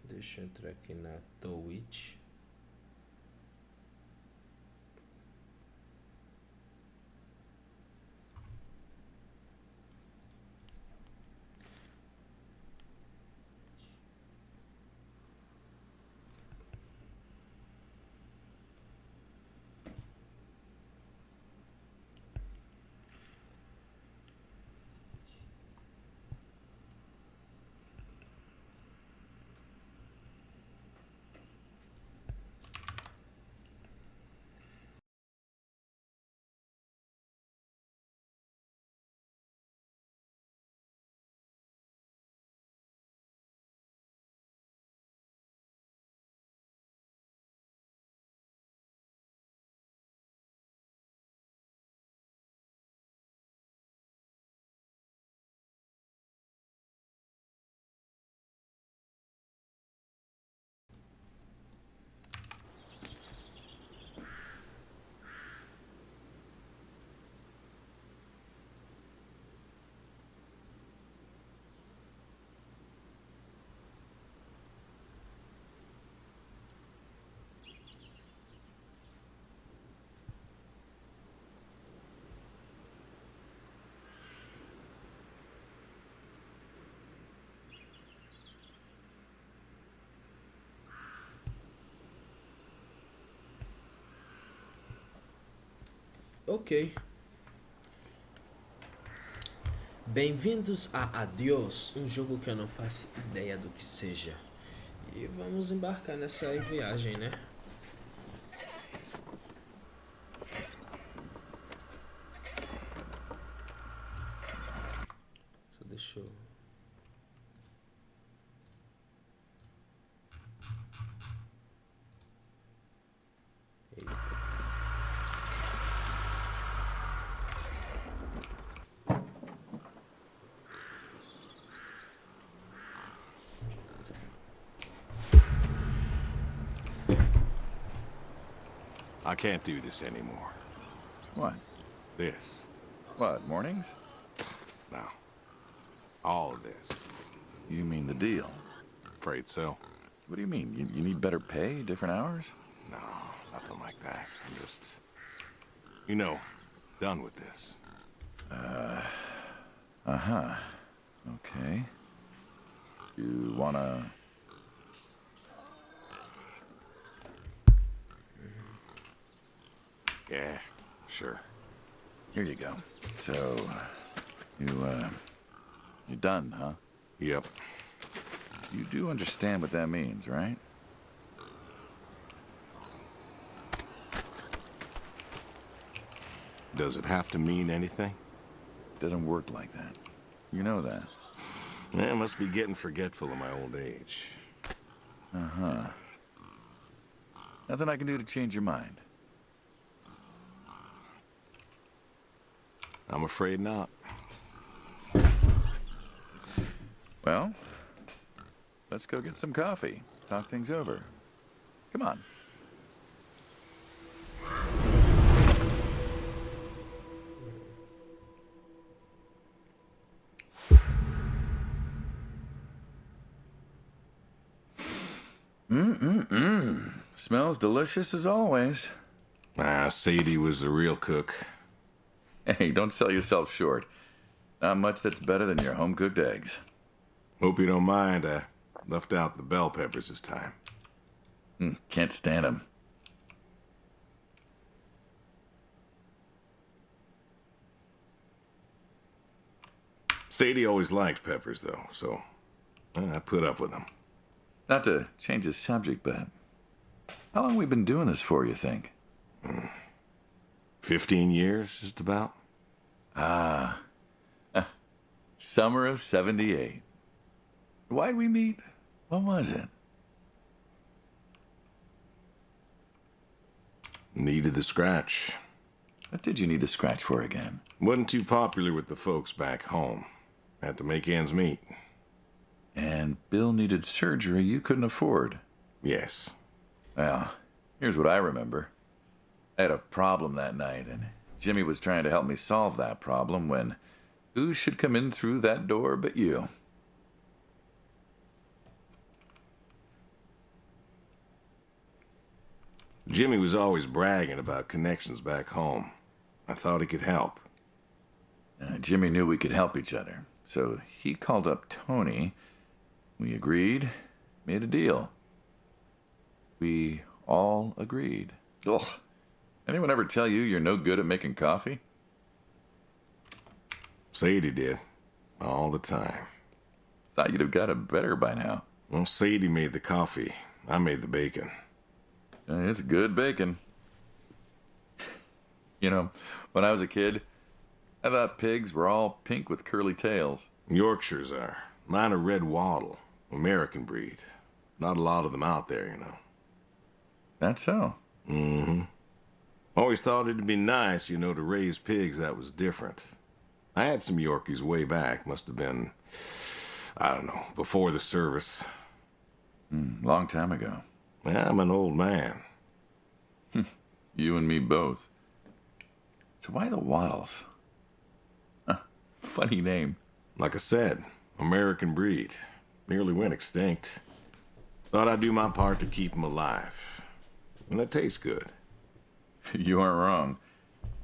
Deixa eu entrar aqui na Twitch. Ok. Bem-vindos a Adios, um jogo que eu não faço ideia do que seja. E vamos embarcar nessa viagem, né? Só deixa eu... Eita. I can't do this anymore. What? This. What, mornings? No. All of this. You mean the deal? Afraid so. What do you mean? You need better pay, different hours? No, nothing like that. I'm just... You know, done with this. Uh-huh. Okay. You wanna... Yeah, sure. Here you go. So, you're done, huh? Yep. You do understand what that means, right? Does it have to mean anything? Doesn't work like that. You know that. I must be getting forgetful in my old age. Uh-huh. Nothing I can do to change your mind. I'm afraid not. Well, let's go get some coffee. Talk things over. Come on. Smells delicious as always. Sadie was the real cook. Hey, don't sell yourself short. Not much that's better than your home-cooked eggs. Hope you don't mind, I left out the bell peppers this time. Can't stand them. Sadie always liked peppers, though, so I put up with them. Not to change the subject, but how long we been doing this for, you think? 15 years, just about. Summer of '78. Why'd we meet? What was it? Needed the scratch. What did you need the scratch for again? Wasn't too popular with the folks back home. Had to make ends meet. And Bill needed surgery you couldn't afford. Yes. Well, here's what I remember. I had a problem that night, and Jimmy was trying to help me solve that problem when who should come in through that door but you? Jimmy was always bragging about connections back home. I thought he could help. Jimmy knew we could help each other, so he called up Tony. We agreed, made a deal. We all agreed. Ugh. Anyone ever tell you you're no good at making coffee? Sadie did. All the time. Thought you'd have got it better by now. Well, Sadie made the coffee. I made the bacon. It's good bacon. You know, when I was a kid, I thought pigs were all pink with curly tails. Yorkshires are. Mine are red wattle. American breed. Not a lot of them out there, you know. That's so. Mm-hmm. Always thought it'd be nice, you know, to raise pigs that was different. I had some Yorkies way back. Must have been, I don't know, before the service. Long time ago. I'm an old man. You and me both. So why the Waddles? Funny name. Like I said, American breed. Nearly went extinct. Thought I'd do my part to keep them alive. And that tastes good. You aren't wrong.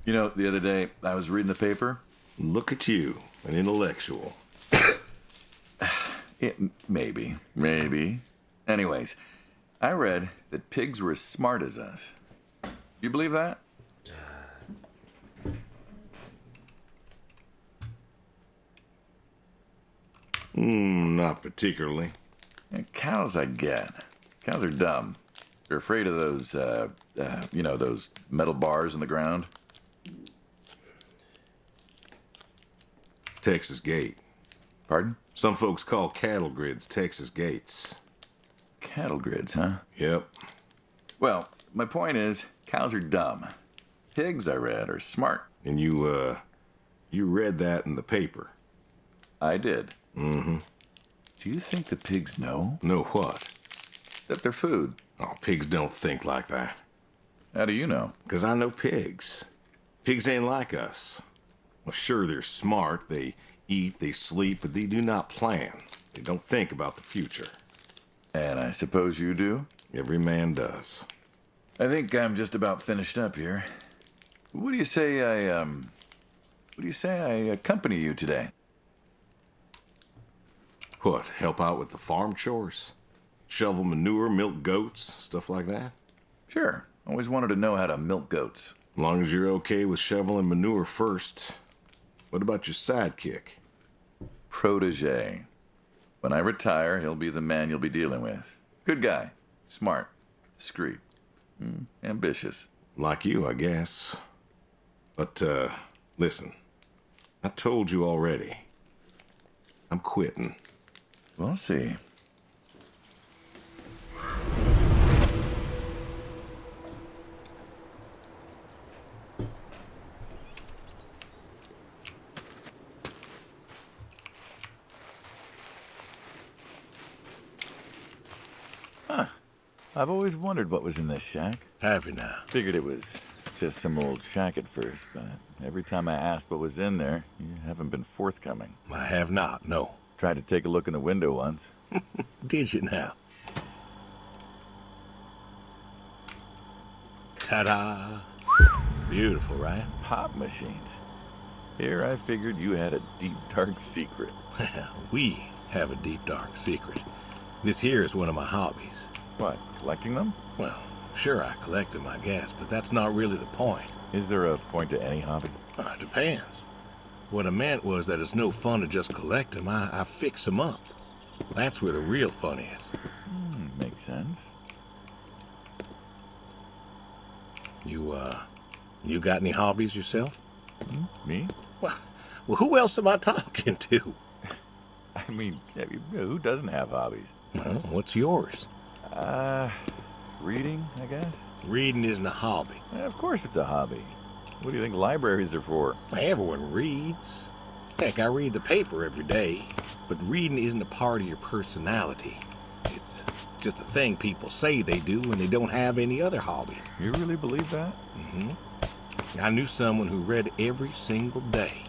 You know, the other day, I was reading the paper. Look at you, an intellectual. Maybe. Anyways, I read that pigs were as smart as us. You believe that? Not particularly. Cows, I get. Cows are dumb. They're afraid of those, those metal bars in the ground. Texas gate. Pardon? Some folks call cattle grids Texas gates. Cattle grids, huh? Yep. Well, my point is, cows are dumb. Pigs, I read, are smart. And you read that in the paper? I did. Mm-hmm. Do you think the pigs know? Know what? That they're food. Oh, pigs don't think like that. How do you know? 'Cause I know pigs. Pigs ain't like us. Well, sure, they're smart. They eat, they sleep, but they do not plan. They don't think about the future. And I suppose you do? Every man does. I think I'm just about finished up here. What do you say I accompany you today? What, help out with the farm chores? Shovel manure, milk goats, stuff like that? Sure. Always wanted to know how to milk goats. As long as you're okay with shoveling manure first. What about your sidekick? Protege. When I retire, he'll be the man you'll be dealing with. Good guy. Smart. Discreet. Ambitious. Like you, I guess. But, listen. I told you already. I'm quitting. We'll see. I've always wondered what was in this shack. Have you now? Figured it was just some old shack at first, but every time I asked what was in there, you haven't been forthcoming. I have not, no. Tried to take a look in the window once. Did you now? Ta-da! Beautiful, right? Pop machines. Here I figured you had a deep, dark secret. We have a deep, dark secret. This here is one of my hobbies. What, collecting them? Well, sure, I collect them, I guess, but that's not really the point. Is there a point to any hobby? It depends. What I meant was that it's no fun to just collect them. I fix them up. That's where the real fun is. Makes sense. You got any hobbies yourself? Me? Well, who else am I talking to? I mean, who doesn't have hobbies? Well, what's yours? Reading, I guess? Reading isn't a hobby. Of course it's a hobby. What do you think libraries are for? Everyone reads. Heck, I read the paper every day. But reading isn't a part of your personality. It's just a thing people say they do when they don't have any other hobbies. You really believe that? Mm-hmm. I knew someone who read every single day.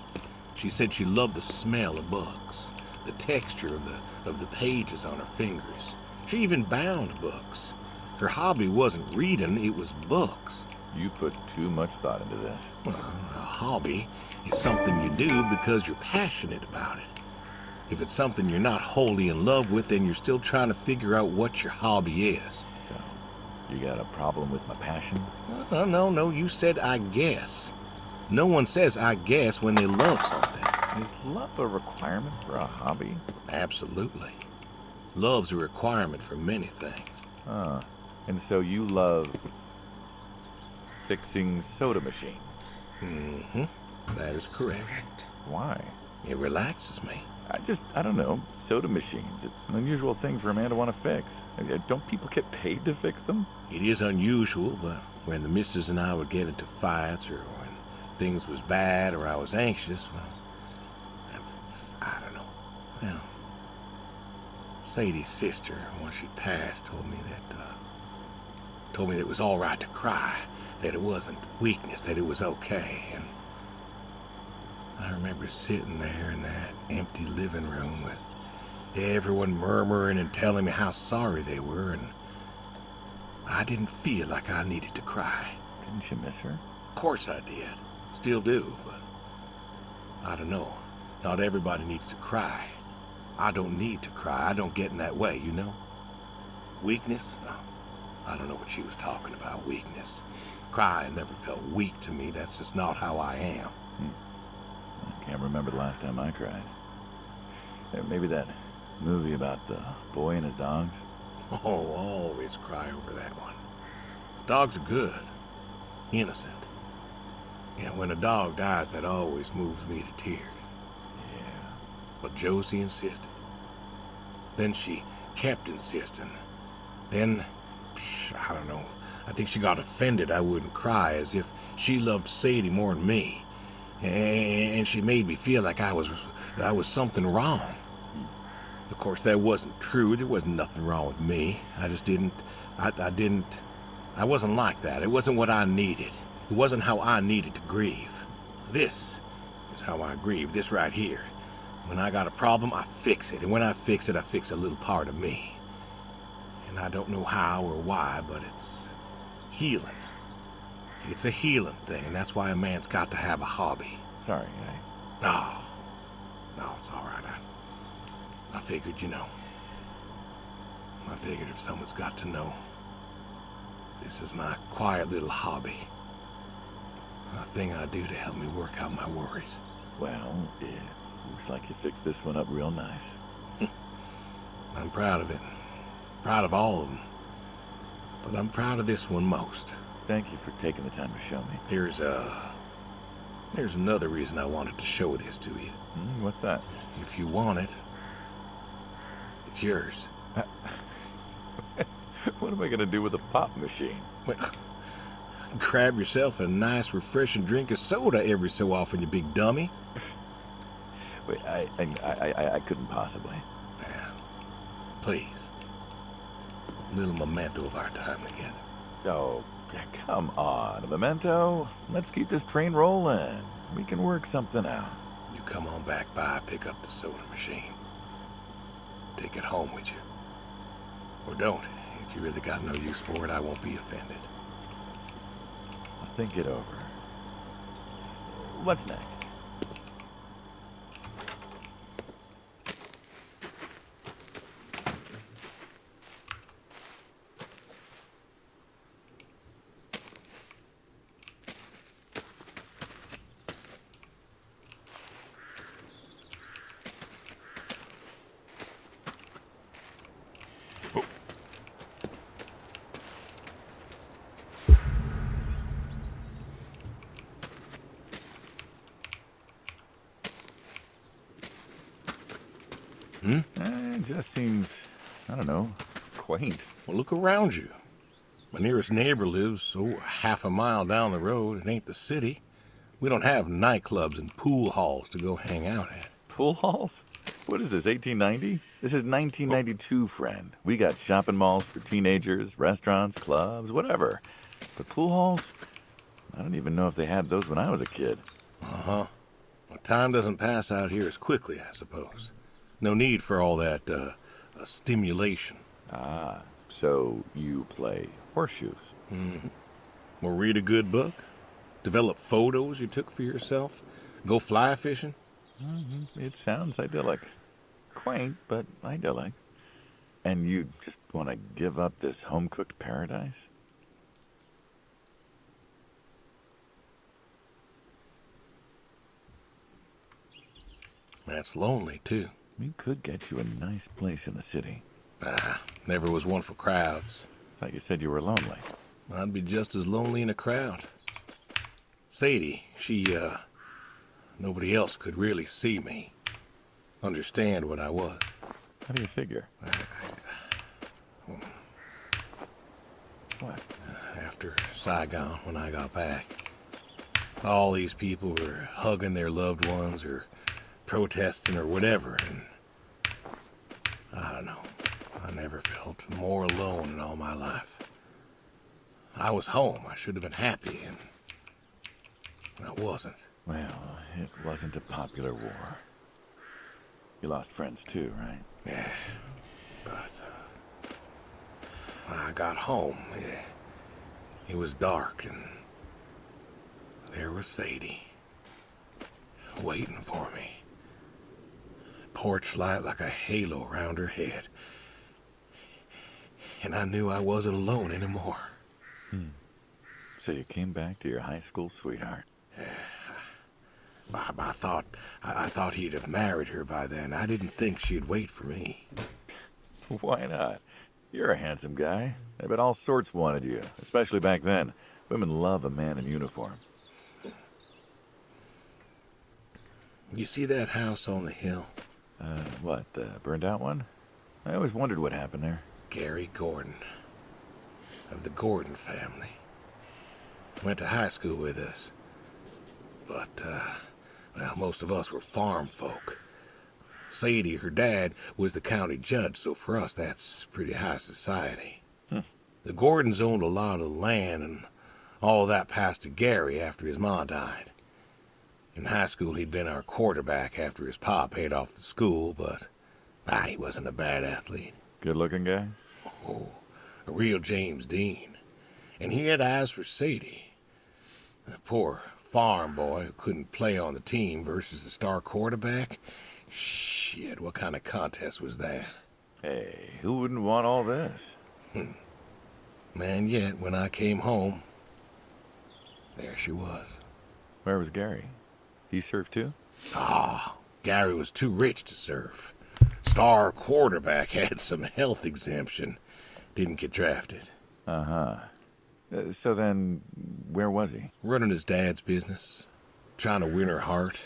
She said she loved the smell of books, the texture of the pages on her fingers. She even bound books. Her hobby wasn't reading, it was books. You put too much thought into this. Well, a hobby is something you do because you're passionate about it. If it's something you're not wholly in love with, then you're still trying to figure out what your hobby is. So, you got a problem with my passion? No, you said I guess. No one says I guess when they love something. Is love a requirement for a hobby? Absolutely. Love's a requirement for many things. And so you love fixing soda machines? Mm-hmm. That is correct. Why? It relaxes me. I don't know, soda machines. It's an unusual thing for a man to want to fix. Don't people get paid to fix them? It is unusual, but when the missus and I would get into fights, or when things was bad, or I was anxious, well, I don't know. Well, Sadie's sister, once she passed, told me that it was all right to cry, that it wasn't weakness, that it was okay. And I remember sitting there in that empty living room with everyone murmuring and telling me how sorry they were, and I didn't feel like I needed to cry. Didn't you miss her? Of course I did. Still do, but I don't know. Not everybody needs to cry. I don't need to cry. I don't get in that way, you know? Weakness? No. I don't know what she was talking about, weakness. Crying never felt weak to me. That's just not how I am. I can't remember the last time I cried. Maybe that movie about the boy and his dogs? Oh, always cry over that one. Dogs are good. Innocent. Yeah, when a dog dies, that always moves me to tears. Yeah. But Josie insisted. Then she kept insisting. Then, I don't know, I think she got offended I wouldn't cry, as if she loved Sadie more than me. And she made me feel like I was something wrong. Of course, that wasn't true. There wasn't nothing wrong with me. I just didn't, I wasn't like that. It wasn't what I needed. It wasn't how I needed to grieve. This is how I grieve, this right here. When I got a problem, I fix it. And when I fix it, I fix a little part of me. And I don't know how or why, but it's healing. It's a healing thing, and that's why a man's got to have a hobby. Sorry, No, it's all right. I figured, you know. I figured if someone's got to know, this is my quiet little hobby. A thing I do to help me work out my worries. Well, yeah, looks like you fixed this one up real nice. I'm proud of it. Proud of all of them. But I'm proud of this one most. Thank you for taking the time to show me. There's another reason I wanted to show this to you. What's that? If you want it, it's yours. What am I going to do with a pop machine? Well, grab yourself a nice, refreshing drink of soda every so often, you big dummy. Wait, I couldn't possibly. Yeah. Please. A little memento of our time together. Oh, come on, a memento. Let's keep this train rolling. We can work something out. You come on back by, pick up the soda machine. Take it home with you. Or don't. If you really got no use for it, I won't be offended. I'll think it over. What's next? It just seems, I don't know, quaint. Well, look around you. My nearest neighbor lives, half a mile down the road. It ain't the city. We don't have nightclubs and pool halls to go hang out at. Pool halls? What is this, 1890? This is 1992, friend. We got shopping malls for teenagers, restaurants, clubs, whatever. But pool halls? I don't even know if they had those when I was a kid. Uh-huh. Well, time doesn't pass out here as quickly, I suppose. No need for all that, stimulation. Ah, So you play horseshoes. Or read a good book? Develop photos you took for yourself? Go fly fishing? It sounds idyllic. Quaint, but idyllic. And you just want to give up this home-cooked paradise? That's lonely, too. We could get you a nice place in the city. Never was one for crowds. Thought you said you were lonely. I'd be just as lonely in a crowd. Sadie, nobody else could really see me. Understand what I was. How do you figure? What? After Saigon, when I got back, all these people were hugging their loved ones or protesting or whatever, and I don't know. I never felt more alone in all my life. I was home. I should have been happy, and I wasn't. Well, it wasn't a popular war. You lost friends too, right? Yeah, but I got home. It was dark, and there was Sadie waiting for me. Porch light like a halo around her head. And I knew I wasn't alone anymore. So you came back to your high school sweetheart. I thought he'd have married her by then. I didn't think she'd wait for me. Why not? You're a handsome guy. I bet all sorts wanted you, especially back then. Women love a man in uniform. You see that house on the hill? What, the burned out one? I always wondered what happened there. Gary Gordon, of the Gordon family. Went to high school with us. But, well, most of us were farm folk. Sadie, her dad, was the county judge, so for us that's pretty high society. The Gordons owned a lot of land, and all that passed to Gary after his ma died. In high school, he'd been our quarterback after his pa paid off the school, but he wasn't a bad athlete. Good-looking guy? Oh, a real James Dean. And he had eyes for Sadie. The poor farm boy who couldn't play on the team versus the star quarterback. Shit, what kind of contest was that? Hey, who wouldn't want all this? Man, yet when I came home, there she was. Where was Gary? He surfed too? Gary was too rich to surf. Star quarterback had some health exemption. Didn't get drafted. So then, where was he? Running his dad's business. Trying to win her heart.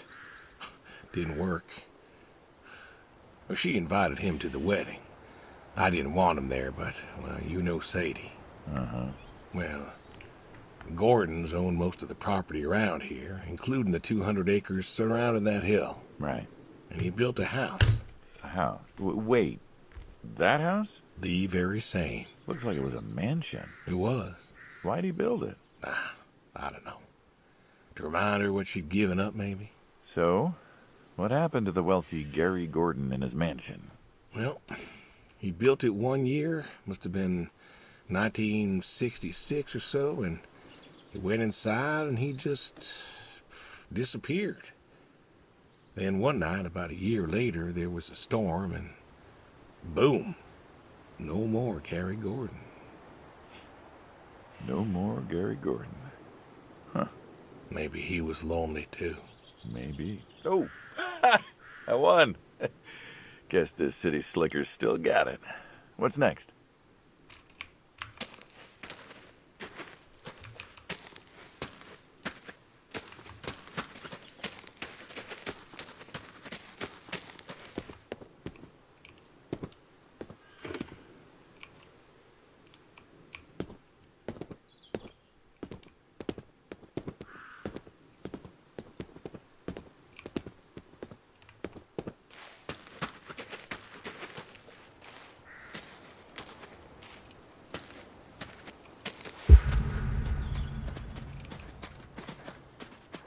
Didn't work. Well, she invited him to the wedding. I didn't want him there, but, well, you know Sadie. Well, Gordons own most of the property around here, including the 200 acres surrounding that hill. Right. And he built a house. A house? Wait, that house? The very same. Looks like it was a mansion. It was. Why'd he build it? I don't know. To remind her what she'd given up, maybe? So, what happened to the wealthy Gary Gordon in his mansion? Well, he built it one year, must have been 1966 or so, and he went inside and he just disappeared. Then one night, about a year later, there was a storm and boom, no more Gary Gordon. No more Gary Gordon. Huh. Maybe he was lonely too. Maybe. Oh, I won. Guess this city slicker's still got it. What's next?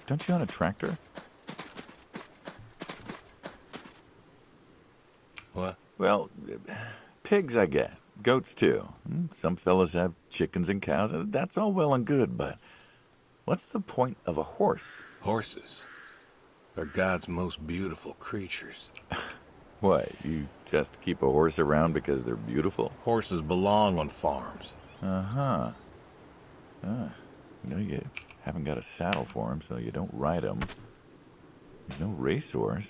Don't you own a tractor? What? Well, pigs I get. goats too. Some fellas have chickens and cows. That's all well and good, but what's the point of a horse? Horses are God's most beautiful creatures. What, you just keep a horse around because they're beautiful? Horses belong on farms. Uh-huh. You haven't got a saddle for him, so you don't ride him. There's no racehorse.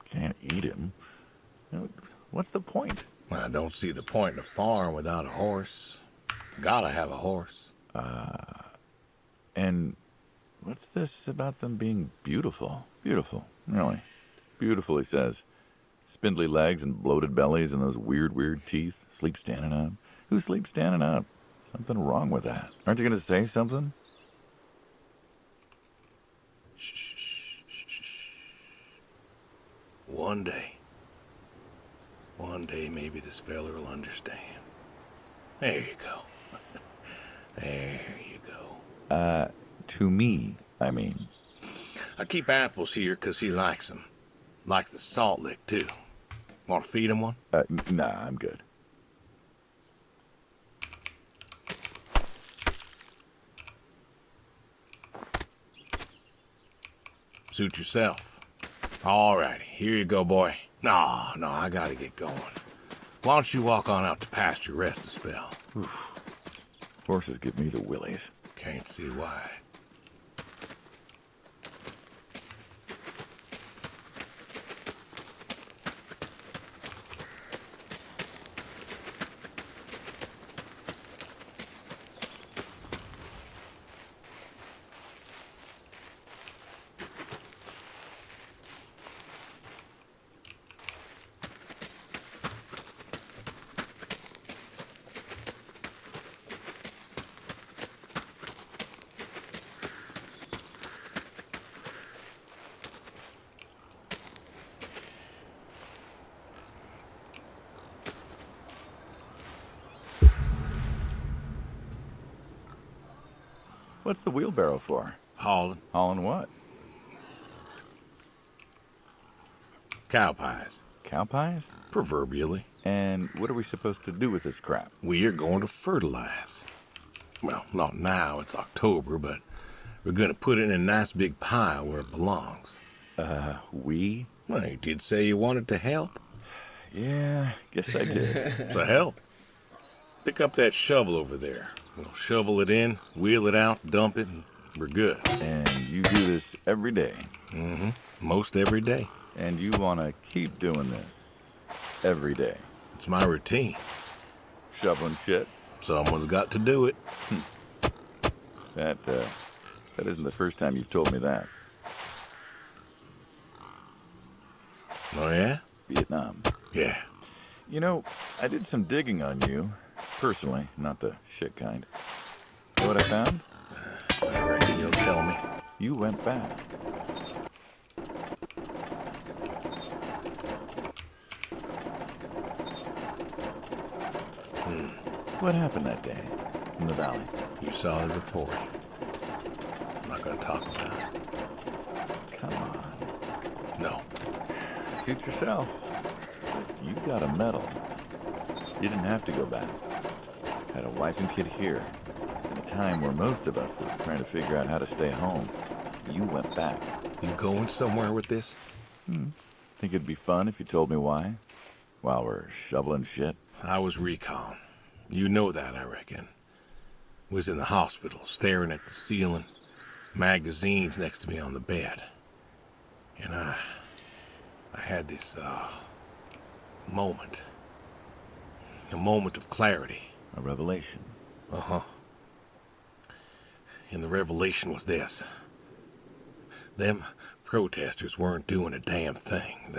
Can't eat him. What's the point? I don't see the point in a farm without a horse. Gotta have a horse. And what's this about them being beautiful? Beautiful, really. Beautiful, he says. Spindly legs and bloated bellies and those weird teeth. Sleep standing up. Who sleeps standing up? Something wrong with that. Aren't you going to say something? Shh. One day maybe this fella will understand. There you go. There you go. To me, I mean. I keep apples here 'cause he likes them. Likes the salt lick, too. Want to feed him one? Nah, I'm good. Suit yourself. All righty, here you go, boy. No, I gotta get going. Why don't you walk on out to pasture, rest a spell? Oof. Horses give me the willies. Can't see why. What's the wheelbarrow for? Hauling. Hauling what? Cow pies. Cow pies? Proverbially. And what are we supposed to do with this crap? We are going to fertilize. Well, not now, it's October, but we're going to put it in a nice big pile where it belongs. We? Well, you did say you wanted to help. Yeah, guess I did. So help. Pick up that shovel over there. We'll shovel it in, wheel it out, dump it, and we're good. And you do this every day? Mm-hmm. Most every day. And you want to keep doing this every day? It's my routine. Shoveling shit? Someone's got to do it. That isn't the first time you've told me that. Oh, yeah? Vietnam. Yeah. You know, I did some digging on you. Personally, not the shit kind. You know what I found? I reckon you'll tell me. You went back. What happened that day in the valley? You saw the report. I'm not going to talk about it. Come on. No. Suit yourself. You got a medal. You didn't have to go back. Had a wife and kid here. At a time where most of us were trying to figure out how to stay home. You went back. You going somewhere with this? Think it'd be fun if you told me why? While we're shoveling shit? I was recon. You know that, I reckon. Was in the hospital, staring at the ceiling. Magazines next to me on the bed. And I had this, moment. A moment of clarity. A revelation. Uh-huh. And the revelation was this. Them protesters weren't doing a damn thing.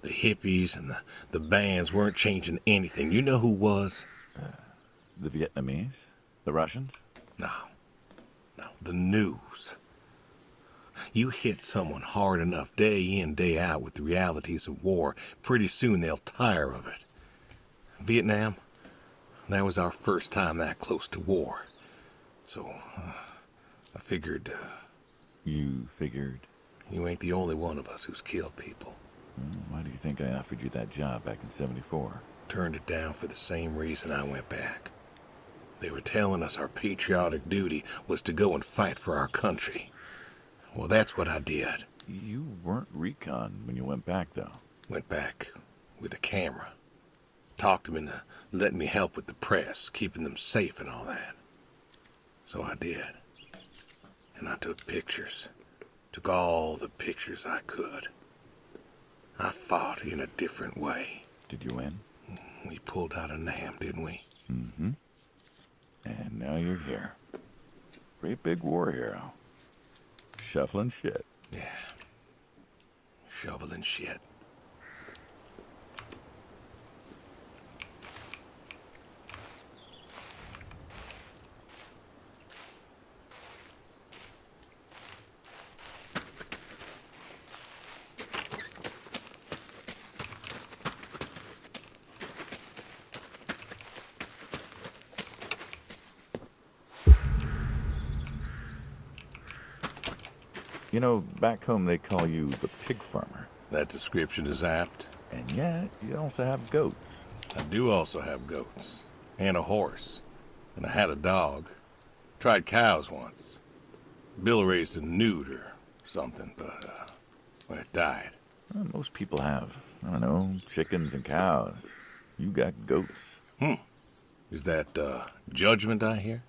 The hippies and the bands weren't changing anything. You know who was? The Vietnamese? The Russians? No. The news. You hit someone hard enough day in, day out with the realities of war, pretty soon they'll tire of it. Vietnam, that was our first time that close to war. So, I figured... You figured? You ain't the only one of us who's killed people. Why do you think I offered you that job back in '74? Turned it down for the same reason I went back. They were telling us our patriotic duty was to go and fight for our country. Well, that's what I did. You weren't recon when you went back, though. Went back with a camera. Talked them into letting me help with the press, keeping them safe and all that. So I did. And I took pictures. Took all the pictures I could. I fought in a different way. Did you win? We pulled out of Nam, didn't we? Mm-hmm. And now you're here. Great big war hero. Shuffling shit. Yeah. Shoveling shit. You know, back home they call you the pig farmer. That description is apt. And yet, you also have goats. I do also have goats. And a horse. And I had a dog. Tried cows once. Bill raised a newt or something, but, well, it died. Well, most people have, I don't know, chickens and cows. You got goats. Is that, judgment I hear?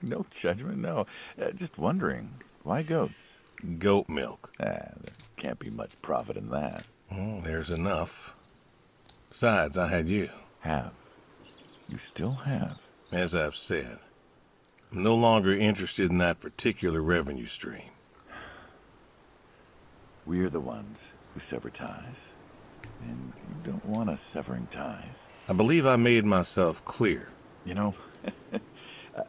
No judgment, no. Just wondering, why goats? Goat milk. There can't be much profit in that. Well, there's enough. Besides, I had you. Have. You still have. As I've said, I'm no longer interested in that particular revenue stream. We're the ones who sever ties. And you don't want us severing ties. I believe I made myself clear. You know,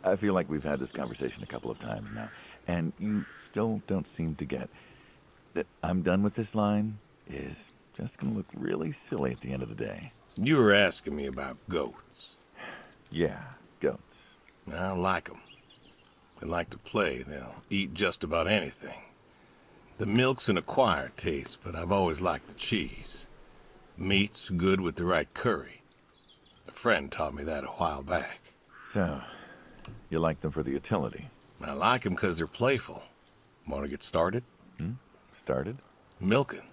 I feel like we've had this conversation a couple of times now, and you still don't seem to get that I'm done with this line is just going to look really silly at the end of the day. You were asking me about goats. Yeah, goats. I like them. They like to play. They'll eat just about anything. The milk's an acquired taste, but I've always liked the cheese. Meat's good with the right curry. A friend taught me that a while back. So, you like them for the utility? I like them because they're playful. Want to get started? Started? Milking.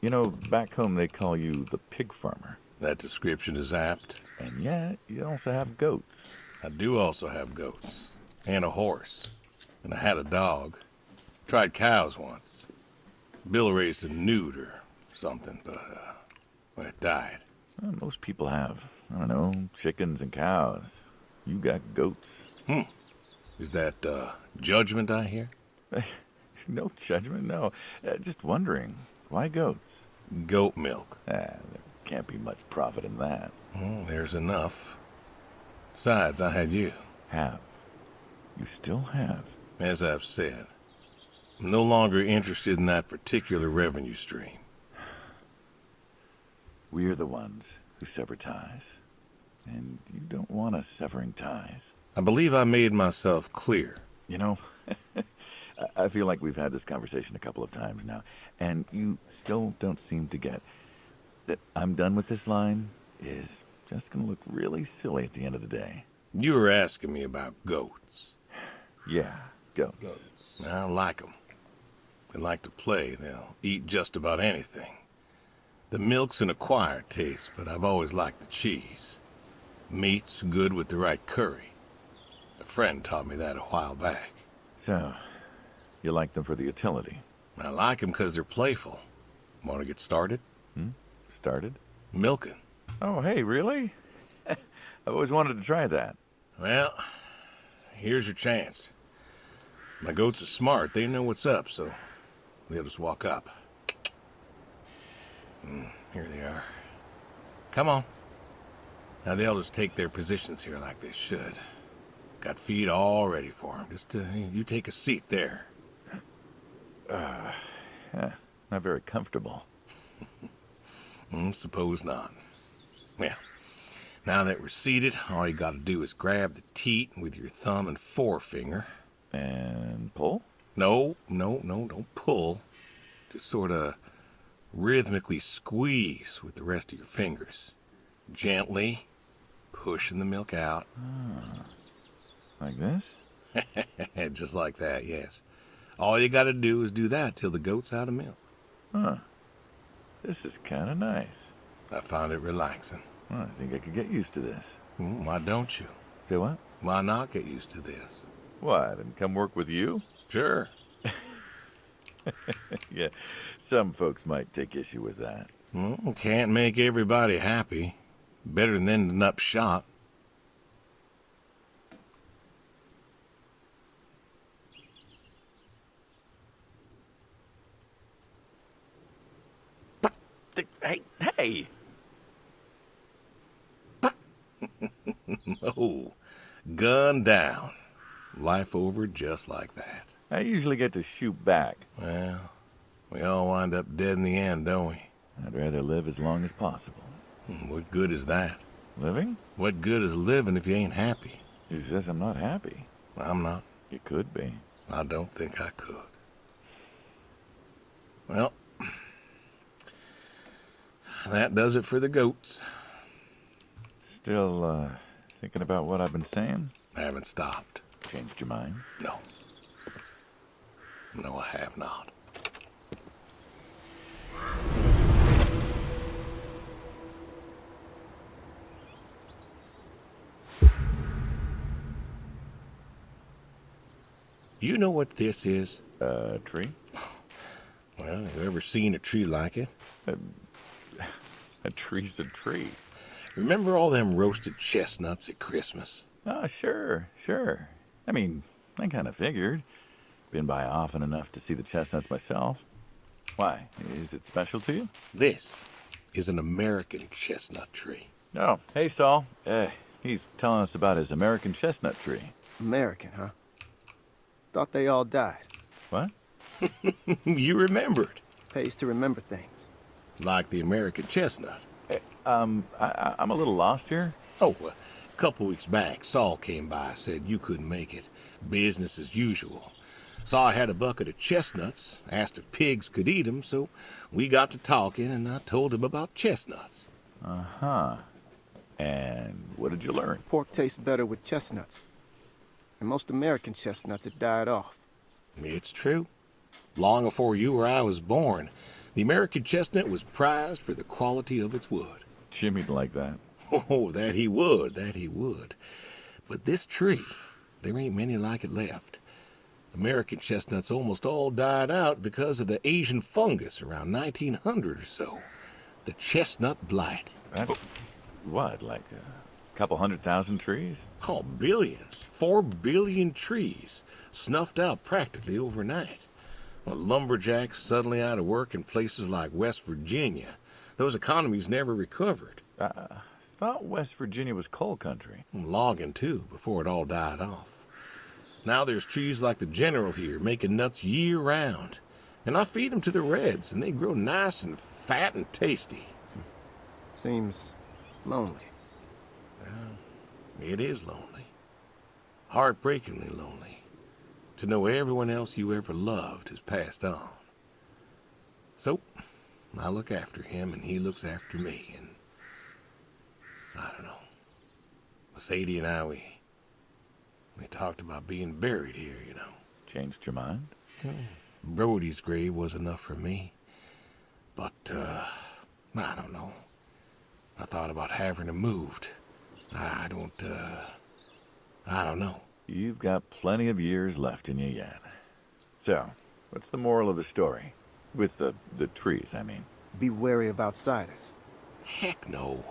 You know, back home they call you the pig farmer. That description is apt. And yet, you also have goats. I do also have goats. And a horse. And I had a dog. Tried cows once. Bill raised a newt or something, but, well, it died. Well, most people have, I don't know, chickens and cows. You got goats. Is that, judgment I hear? No judgment, no. Just wondering, why goats? Goat milk. There can't be much profit in that. There's enough. Besides, I had you. Have. You still have. As I've said, I'm no longer interested in that particular revenue stream. We're the ones who sever ties. And you don't want us severing ties. I believe I made myself clear. You know, I feel like we've had this conversation a couple of times now, and you still don't seem to get that I'm done with this line is just going to look really silly at the end of the day. You were asking me about goats. Yeah, goats. I like them. They like to play. They'll eat just about anything. The milk's an acquired taste, but I've always liked the cheese. Meat's good with the right curry. A friend taught me that a while back. So, you like them for the utility? I like them because they're playful. Want to get started? Started? Milking. Oh, hey, really? I've always wanted to try that. Well, here's your chance. My goats are smart. They know what's up, so they'll just walk up. Here they are. Come on. Now they'll just take their positions here like they should. Got feed all ready for them. Just you take a seat there. Not very comfortable. Suppose not. Well, now that we're seated, all you gotta do is grab the teat with your thumb and forefinger. And pull? No, don't pull. Just sort of rhythmically squeeze with the rest of your fingers. Gently pushing the milk out. Like this? Just like that, yes. All you gotta do is do that till the goat's out of milk. Huh. This is kind of nice. I found it relaxing. Well, I think I could get used to this. Why don't you? Say what? Why not get used to this? What, and come work with you? Sure. Yeah, some folks might take issue with that. Well, can't make everybody happy. Better than ending up shot. Hey! Oh, gun down. Life over just like that. I usually get to shoot back. Well, we all wind up dead in the end, don't we? I'd rather live as long as possible. What good is that? Living? What good is living if you ain't happy? Who says I'm not happy? I'm not. You could be. I don't think I could. Well, that does it for the goats. Still, thinking about what I've been saying? I haven't stopped. Changed your mind? No. No, I have not. You know what this is? A tree? Well, you ever seen a tree like it? A tree's a tree. Remember all them roasted chestnuts at Christmas? Oh, sure. I mean, I kind of figured. Been by often enough to see the chestnuts myself. Why? Is it special to you? This is an American chestnut tree. Oh, hey, Saul. He's telling us about his American chestnut tree. American, huh? Thought they all died. What? You remembered. Pays to remember things. Like the American chestnut. I'm a little lost here. Oh, a couple weeks back, Saul came by, said you couldn't make it. Business as usual. Saw I had a bucket of chestnuts, asked if pigs could eat them, so we got to talking, and I told him about chestnuts. Uh-huh. And what did you learn? Pork tastes better with chestnuts. And most American chestnuts have died off. It's true. Long before you or I was born, The American chestnut was prized for the quality of its wood. Jimmy'd like that. Oh, that he would, that he would. But this tree, there ain't many like it left. American chestnuts almost all died out because of the Asian fungus around 1900 or so. The chestnut blight. That's what, like a couple 100,000 trees? Oh, billions. 4 billion trees snuffed out practically overnight. Well, lumberjacks suddenly out of work in places like West Virginia. Those economies never recovered. Thought West Virginia was coal country. Logging, too, before it all died off. Now there's trees like the General here making nuts year-round. And I feed them to the reds, and they grow nice and fat and tasty. Seems lonely. Well, it is lonely. Heartbreakingly lonely. To know everyone else you ever loved has passed on. So, I look after him, and he looks after me, and I don't know. Sadie and I, we talked about being buried here, you know. Changed your mind? Brody's grave was enough for me. But, I don't know. I thought about having him moved. I don't know. You've got plenty of years left in you yet. So, what's the moral of the story? With the trees, I mean. Be wary of outsiders. Heck no.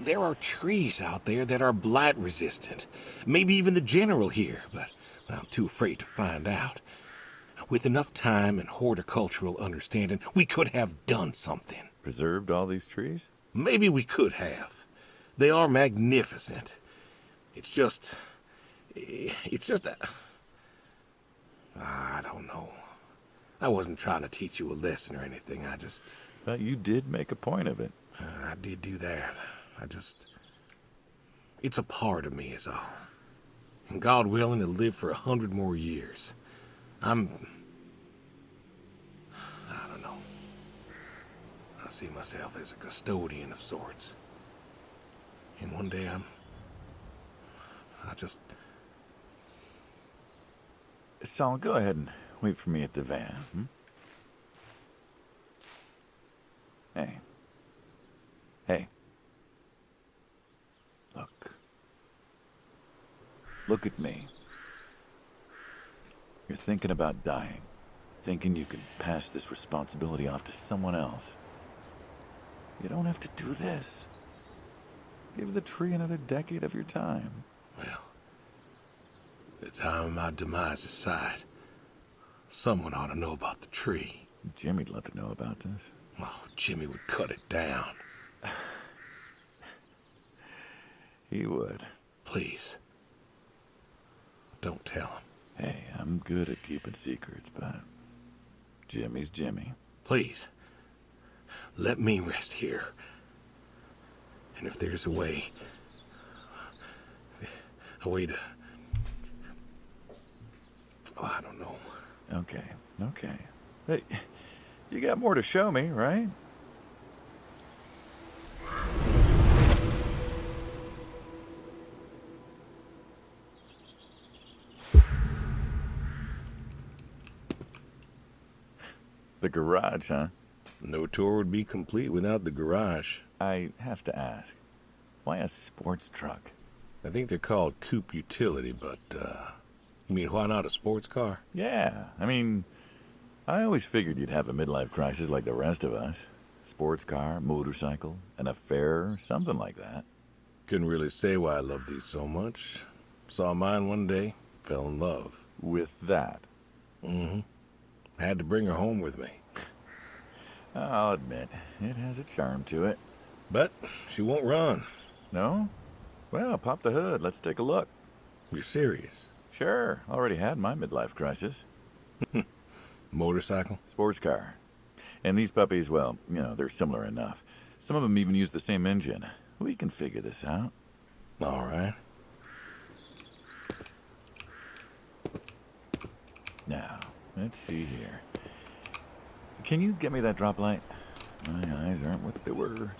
There are trees out there that are blight resistant. Maybe even the General here, but I'm too afraid to find out. With enough time and horticultural understanding, we could have done something. Preserved all these trees? Maybe we could have. They are magnificent. It's just I don't know. I wasn't trying to teach you a lesson or anything. But you did make a point of it. I did do that. It's a part of me is all. And God willing, to live for 100 more years. I don't know. I see myself as a custodian of sorts. And one day Saul, go ahead and wait for me at the van. Hey. Look at me. You're thinking about dying. Thinking you can pass this responsibility off to someone else. You don't have to do this. Give the tree another decade of your time. Well, the time of my demise aside, someone ought to know about the tree. Jimmy'd love to know about this. Oh, Jimmy would cut it down. He would. Please. Don't tell him. Hey, I'm good at keeping secrets, but Jimmy's Jimmy. Please. Let me rest here. And if there's a way to... Oh, I don't know. Okay. Hey, you got more to show me, right? The garage, huh? No tour would be complete without the garage. I have to ask, why a sports truck? I think they're called coupe utility, but, you mean why not a sports car? Yeah, I mean, I always figured you'd have a midlife crisis like the rest of us. Sports car, motorcycle, an affair, something like that. Couldn't really say why I love these so much. Saw mine one day, fell in love. With that? Mm-hmm. Had to bring her home with me. I'll admit, it has a charm to it. But she won't run. No? Well, pop the hood. Let's take a look. You're serious? Sure. Already had my midlife crisis. Motorcycle? Sports car. And these puppies, well, they're similar enough. Some of them even use the same engine. We can figure this out. All right. Now, let's see here. Can you get me that drop light? My eyes aren't what they were.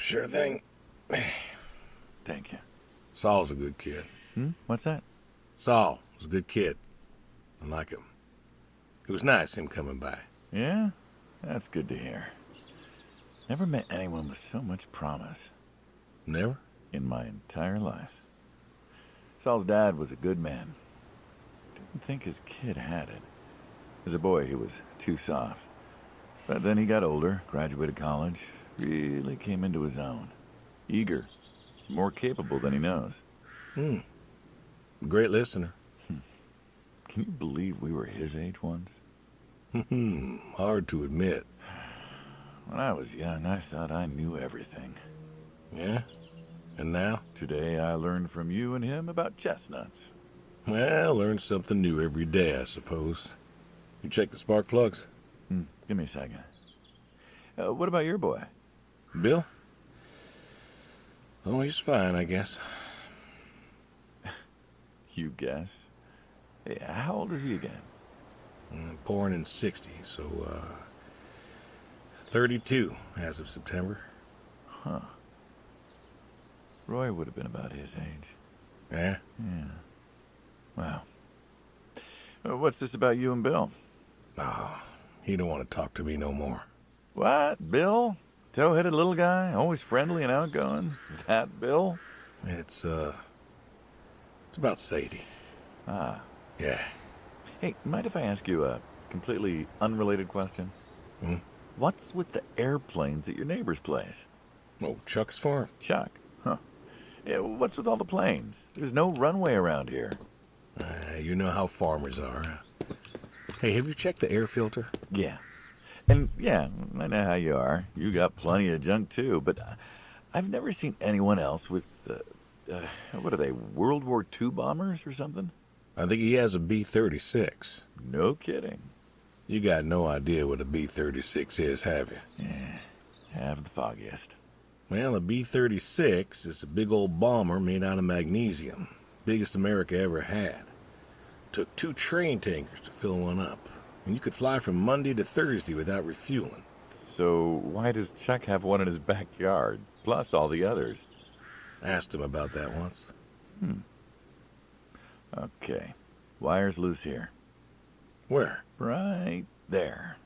Sure thing. Thank you. Saul's a good kid. What's that? Saul was a good kid. I like him. It was nice him coming by. Yeah? That's good to hear. Never met anyone with so much promise. Never? In my entire life. Saul's dad was a good man. Didn't think his kid had it. As a boy, he was too soft. But then he got older, graduated college, really came into his own. Eager, more capable than he knows. Great listener. Can you believe we were his age once? Hard to admit. When I was young, I thought I knew everything. Yeah? And now? Today, I learned from you and him about chestnuts. Well, learn something new every day, I suppose. You check the spark plugs? Give me a second. What about your boy? Bill? Oh, he's fine, I guess. You guess. Hey, how old is he again? Born in 60, so, 32 as of September. Huh. Roy would have been about his age. Yeah? Yeah. Wow. What's this about you and Bill? Oh, he don't want to talk to me no more. What? Bill? Tow-headed little guy? Always friendly and outgoing? That Bill? It's about Sadie. Ah. Yeah. Hey, mind if I ask you a completely unrelated question? What's with the airplanes at your neighbor's place? Oh, Chuck's farm? Chuck? Huh. Yeah, what's with all the planes? There's no runway around here. You know how farmers are. Hey, have you checked the air filter? Yeah. And yeah, I know how you are. You got plenty of junk too, but I've never seen anyone else with, what are they, World War II bombers or something? I think he has a B-36. No kidding. You got no idea what a B-36 is, have you? Yeah, have the foggiest. Well, a B-36 is a big old bomber made out of magnesium. Biggest America ever had. Took 2 train tankers to fill one up. And you could fly from Monday to Thursday without refueling. So why does Chuck have one in his backyard, plus all the others? Asked him about that once. Okay. Wire's loose here. Where? Right there.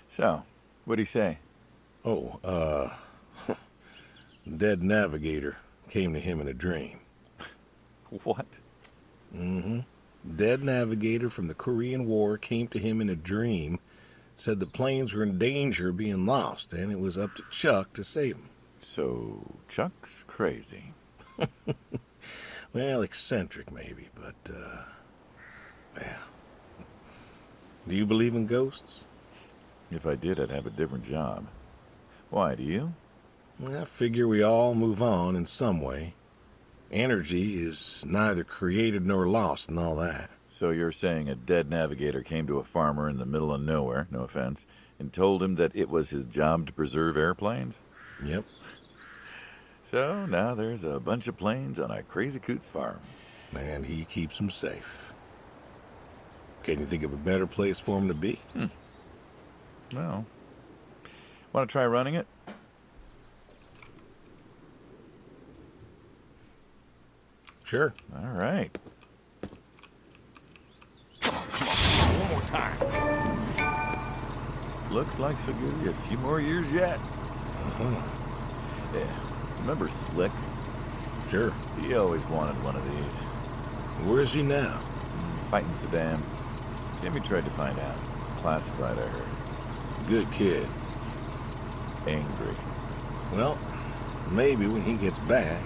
So, what'd he say? Oh, dead navigator came to him in a dream. What? Dead navigator from the Korean War came to him in a dream, said the planes were in danger of being lost, and it was up to Chuck to save them. So, Chuck's crazy. Well, eccentric maybe, but, well. Do you believe in ghosts? If I did, I'd have a different job. Why, do you? I figure we all move on in some way. Energy is neither created nor lost and all that. So you're saying a dead navigator came to a farmer in the middle of nowhere, no offense, and told him that it was his job to preserve airplanes? Yep. So now there's a bunch of planes on a crazy coots farm. And he keeps them safe. Can you think of a better place for him to be? Well, want to try running it? Sure. All right. One more time. Looks like she'll give you a few more years yet. Yeah. Remember Slick? Sure. He always wanted one of these. Where is he now? Fighting Saddam. Jimmy tried to find out. Classified, I heard. Good kid. Angry. Well, maybe when he gets back.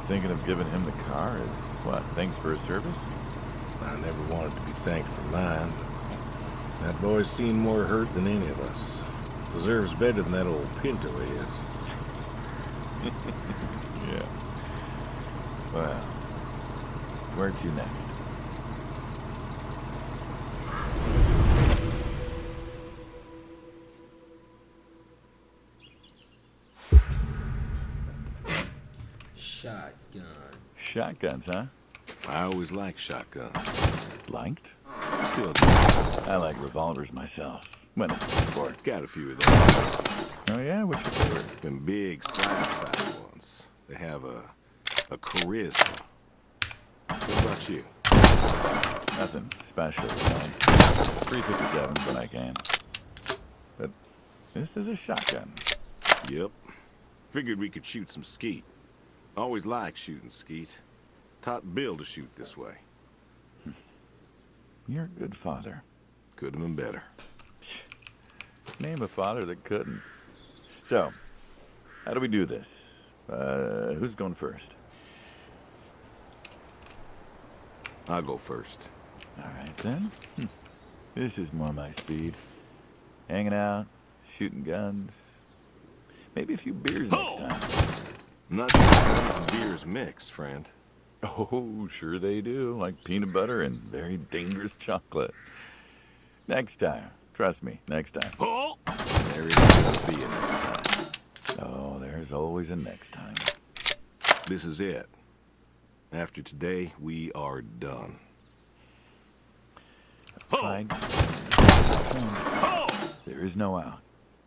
Thinking of giving him the car is, what, thanks for his service? I never wanted to be thanked for mine, but that boy's seen more hurt than any of us. Deserves better than that old Pinto is. Yeah. Well, where to next? Shotgun. Shotguns, huh? I always liked shotguns. Liked? Still do. I like revolvers myself. When it's for. Got a few of those. Oh yeah, what's your favorite? Them big slab-side ones. They have a charisma. What about you? Nothing special. Like 357 when I can. But this is a shotgun. Yep. Figured we could shoot some skeet. Always liked shooting skeet. Taught Bill to shoot this way. You're a good father. Could have been better. Name a father that couldn't. So, how do we do this? Who's going first? I'll go first. All right, then. This is more my speed. Hanging out, shooting guns. Maybe a few beers next time. I'm not sure guns and beers mix, friend. Oh, sure they do. Like peanut butter and very dangerous chocolate. Next time. Trust me, next time. Oh! There is gonna be a next time. Oh, there's always a next time. This is it. After today, we are done. Fine. There is no out.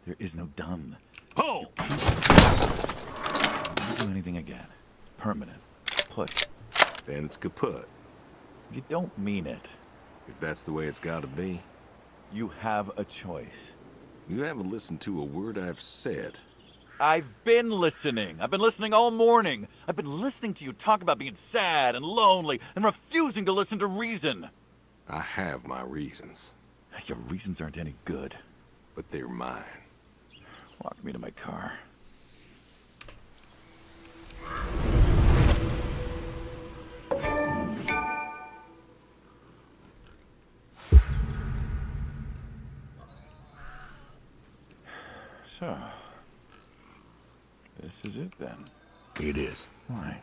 There is no done. Oh! Don't do anything again. It's permanent. Put. Then it's kaput. You don't mean it. If that's the way it's gotta be. You have a choice. You haven't listened to a word I've said. I've been listening. I've been listening all morning. I've been listening to you talk about being sad and lonely and refusing to listen to reason. I have my reasons, Your reasons aren't any good. but they're mine. Walk me to my car. So, this is it then. It is. Why?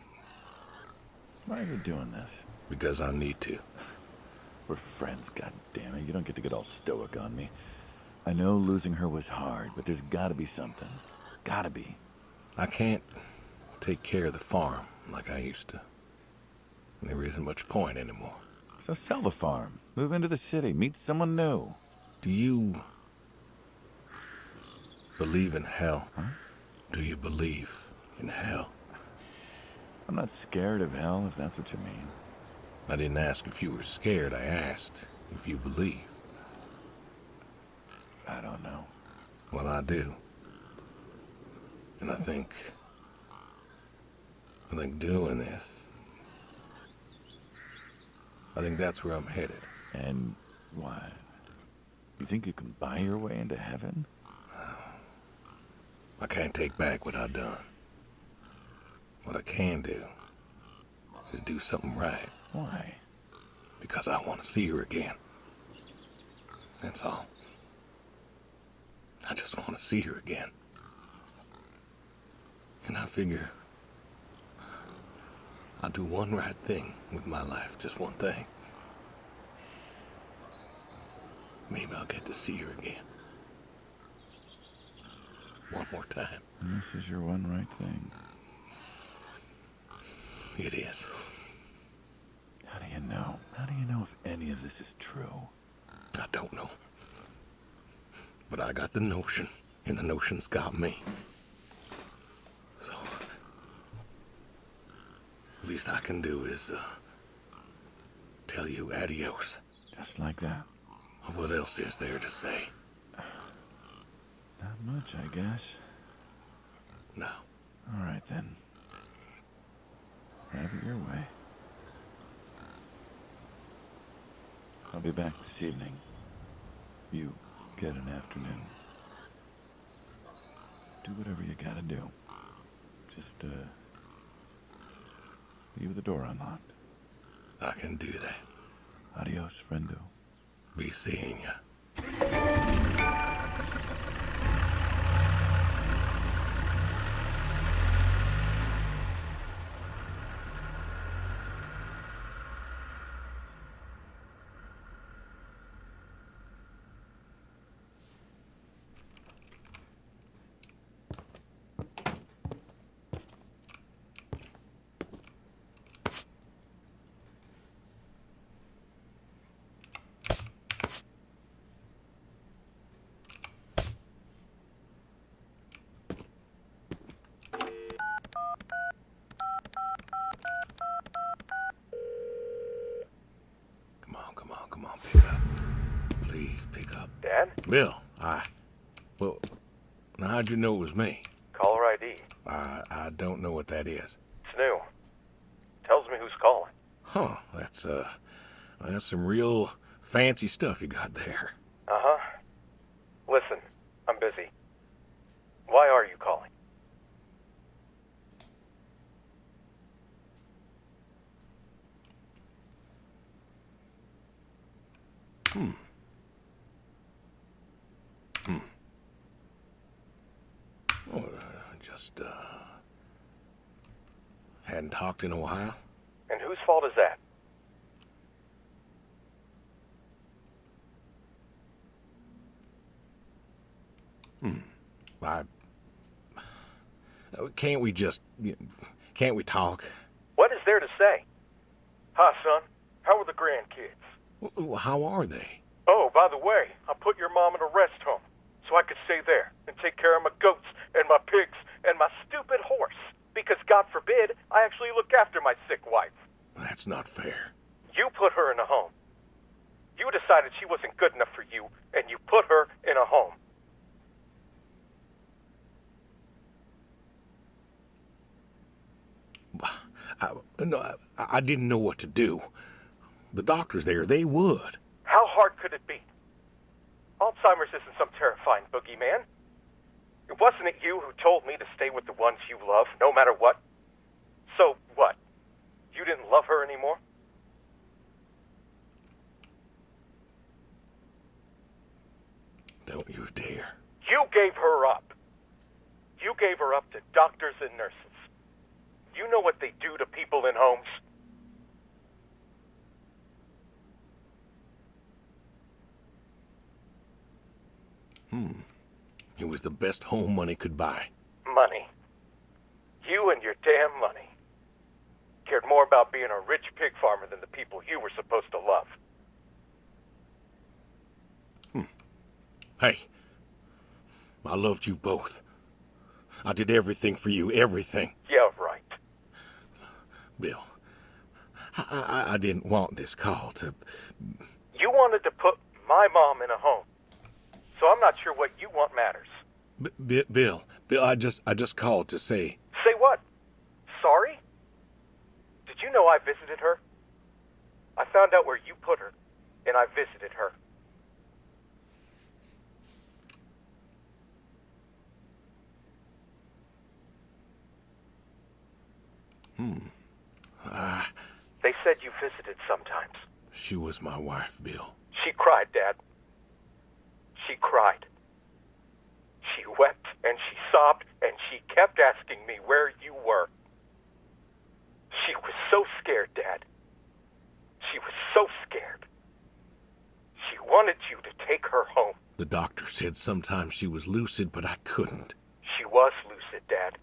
Why are you doing this? Because I need to. We're friends, goddammit. You don't get to get all stoic on me. I know losing her was hard, but there's gotta be something. Gotta be. I can't take care of the farm like I used to. There isn't much point anymore. So sell the farm. Move into the city. Meet someone new. Do you believe in hell? Huh? Do you believe in hell? I'm not scared of hell, if that's what you mean. I didn't ask if you were scared. I asked if you believe. I don't know. Well, I do. And I think doing this, I think that's where I'm headed. And why? You think you can buy your way into heaven? I can't take back what I've done. What I can do is do something right. Why? Because I want to see her again. That's all. I just want to see her again. And I figure I'll do one right thing with my life, just one thing. Maybe I'll get to see her again. One more time. And this is your one right thing. It is. How do you know? How do you know if any of this is true? I don't know. But I got the notion, and the notion's got me. So, least I can do is, tell you adios. Just like that. What else is there to say? Not much, I guess. No. All right, then. Have it your way. I'll be back this evening. You get an afternoon. Do whatever you gotta do. Just, leave the door unlocked. I can do that. Adios, friendo. Be seeing ya. pick up. Dad? Bill, well, now how'd you know it was me? Caller ID. I don't know what that is. It's new. Tells me who's calling. Huh, that's some real fancy stuff you got there. Uh-huh. Listen, I'm busy. Why are you calling? Oh, just, hadn't talked in a while. And whose fault is that? Can't we talk? What is there to say? Hi, son. How are the grandkids? How are they? Oh, by the way, I put your mom in a rest home so I could stay there and take care of my goats and my pigs and my stupid horse. Because God forbid, I actually look after my sick wife. That's not fair. You put her in a home. You decided she wasn't good enough for you, and you put her in a home. I didn't know what to do. The doctors there, they would. How hard could it be? Alzheimer's isn't some terrifying boogeyman. It wasn't you who told me to stay with the ones you love, no matter what. So what? You didn't love her anymore? Don't you dare. You gave her up. You gave her up to doctors and nurses. You know what they do to people in homes? It was the best home money could buy. Money. You and your damn money. Cared more about being a rich pig farmer than the people you were supposed to love. Hey, I loved you both. I did everything for you, everything. Yeah, right. Bill, I didn't want this call to... You wanted to put my mom in a home. So I'm not sure what you want matters. Bill, I just called to say... Say what? Sorry? Did you know I visited her? I found out where you put her, and I visited her. They said you visited sometimes. She was my wife, Bill. She cried, Dad. She cried. She wept and she sobbed and she kept asking me where you were. She was so scared, Dad. She was so scared. She wanted you to take her home. The doctor said sometimes she was lucid, but I couldn't. She was lucid, Dad.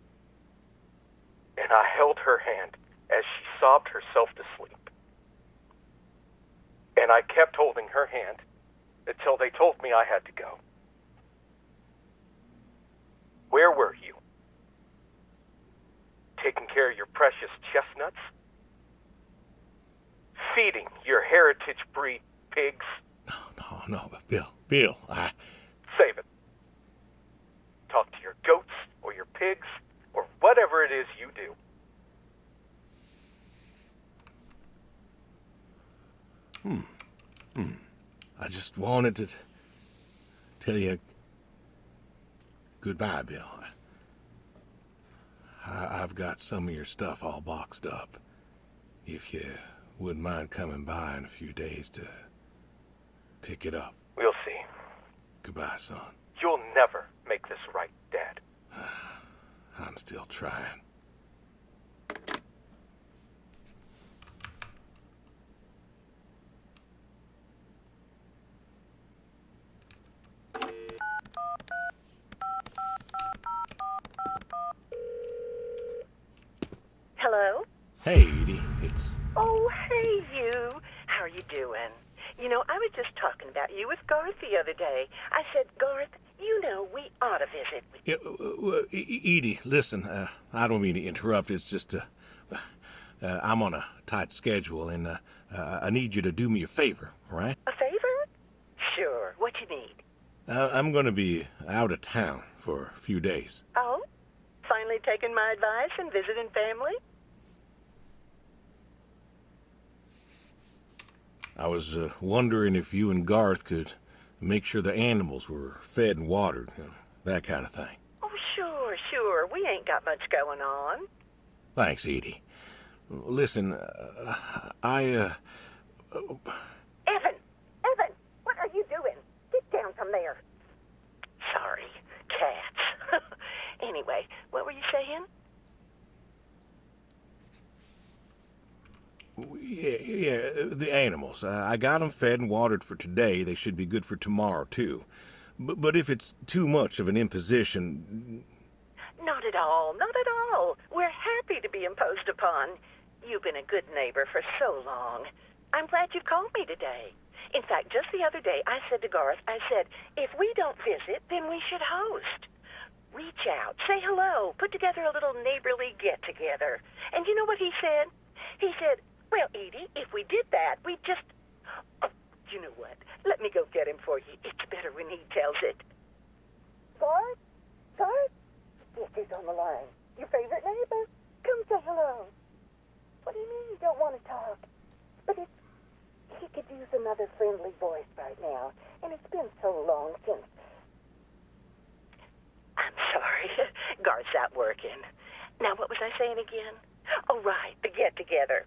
And I held her hand as she sobbed herself to sleep. And I kept holding her hand until they told me I had to go. Where were you? Taking care of your precious chestnuts? Feeding your heritage breed pigs? No, Bill, Save it. Talk to your goats or your pigs or whatever it is you do. I just wanted to tell you goodbye, Bill. I've got some of your stuff all boxed up. If you wouldn't mind coming by in a few days to pick it up. We'll see. Goodbye, son. You'll never make this right, Dad. I'm still trying. Hello? Hey, Edie, it's... Oh, hey, you. How are you doing? You know, I was just talking about you with Garth the other day. I said, Garth, you know, we ought to visit with Edie, listen, I don't mean to interrupt. It's just, I'm on a tight schedule, and I need you to do me a favor, all right? a favor. Sure. What you need? I'm gonna be out of town for a few days. Oh? Finally taking my advice and visiting family? I was wondering if you and Garth could make sure the animals were fed and watered, that kind of thing. Oh, sure. We ain't got much going on. Thanks, Edie. Listen, Evan, what are you doing? Get down from there. Sorry, cats. Anyway, what were you saying? Yeah, the animals. I got them fed and watered for today. They should be good for tomorrow, too. But if it's too much of an imposition... Not at all. We're happy to be imposed upon. You've been a good neighbor for so long. I'm glad you called me today. In fact, just the other day, I said to Garth, if we don't visit, then we should host. Reach out, say hello, put together a little neighborly get-together. And you know what he said? He said, well, Edie, if we did that, we'd just... Oh, you know what? Let me go get him for you. It's better when he tells it. Garth? Yes, he's on the line. Your favorite neighbor? Come say hello. What do you mean you don't want to talk? But he could use another friendly voice right now. And it's been so long since... I'm sorry. Garth's out working. Now, what was I saying again? Oh, right, the get-together.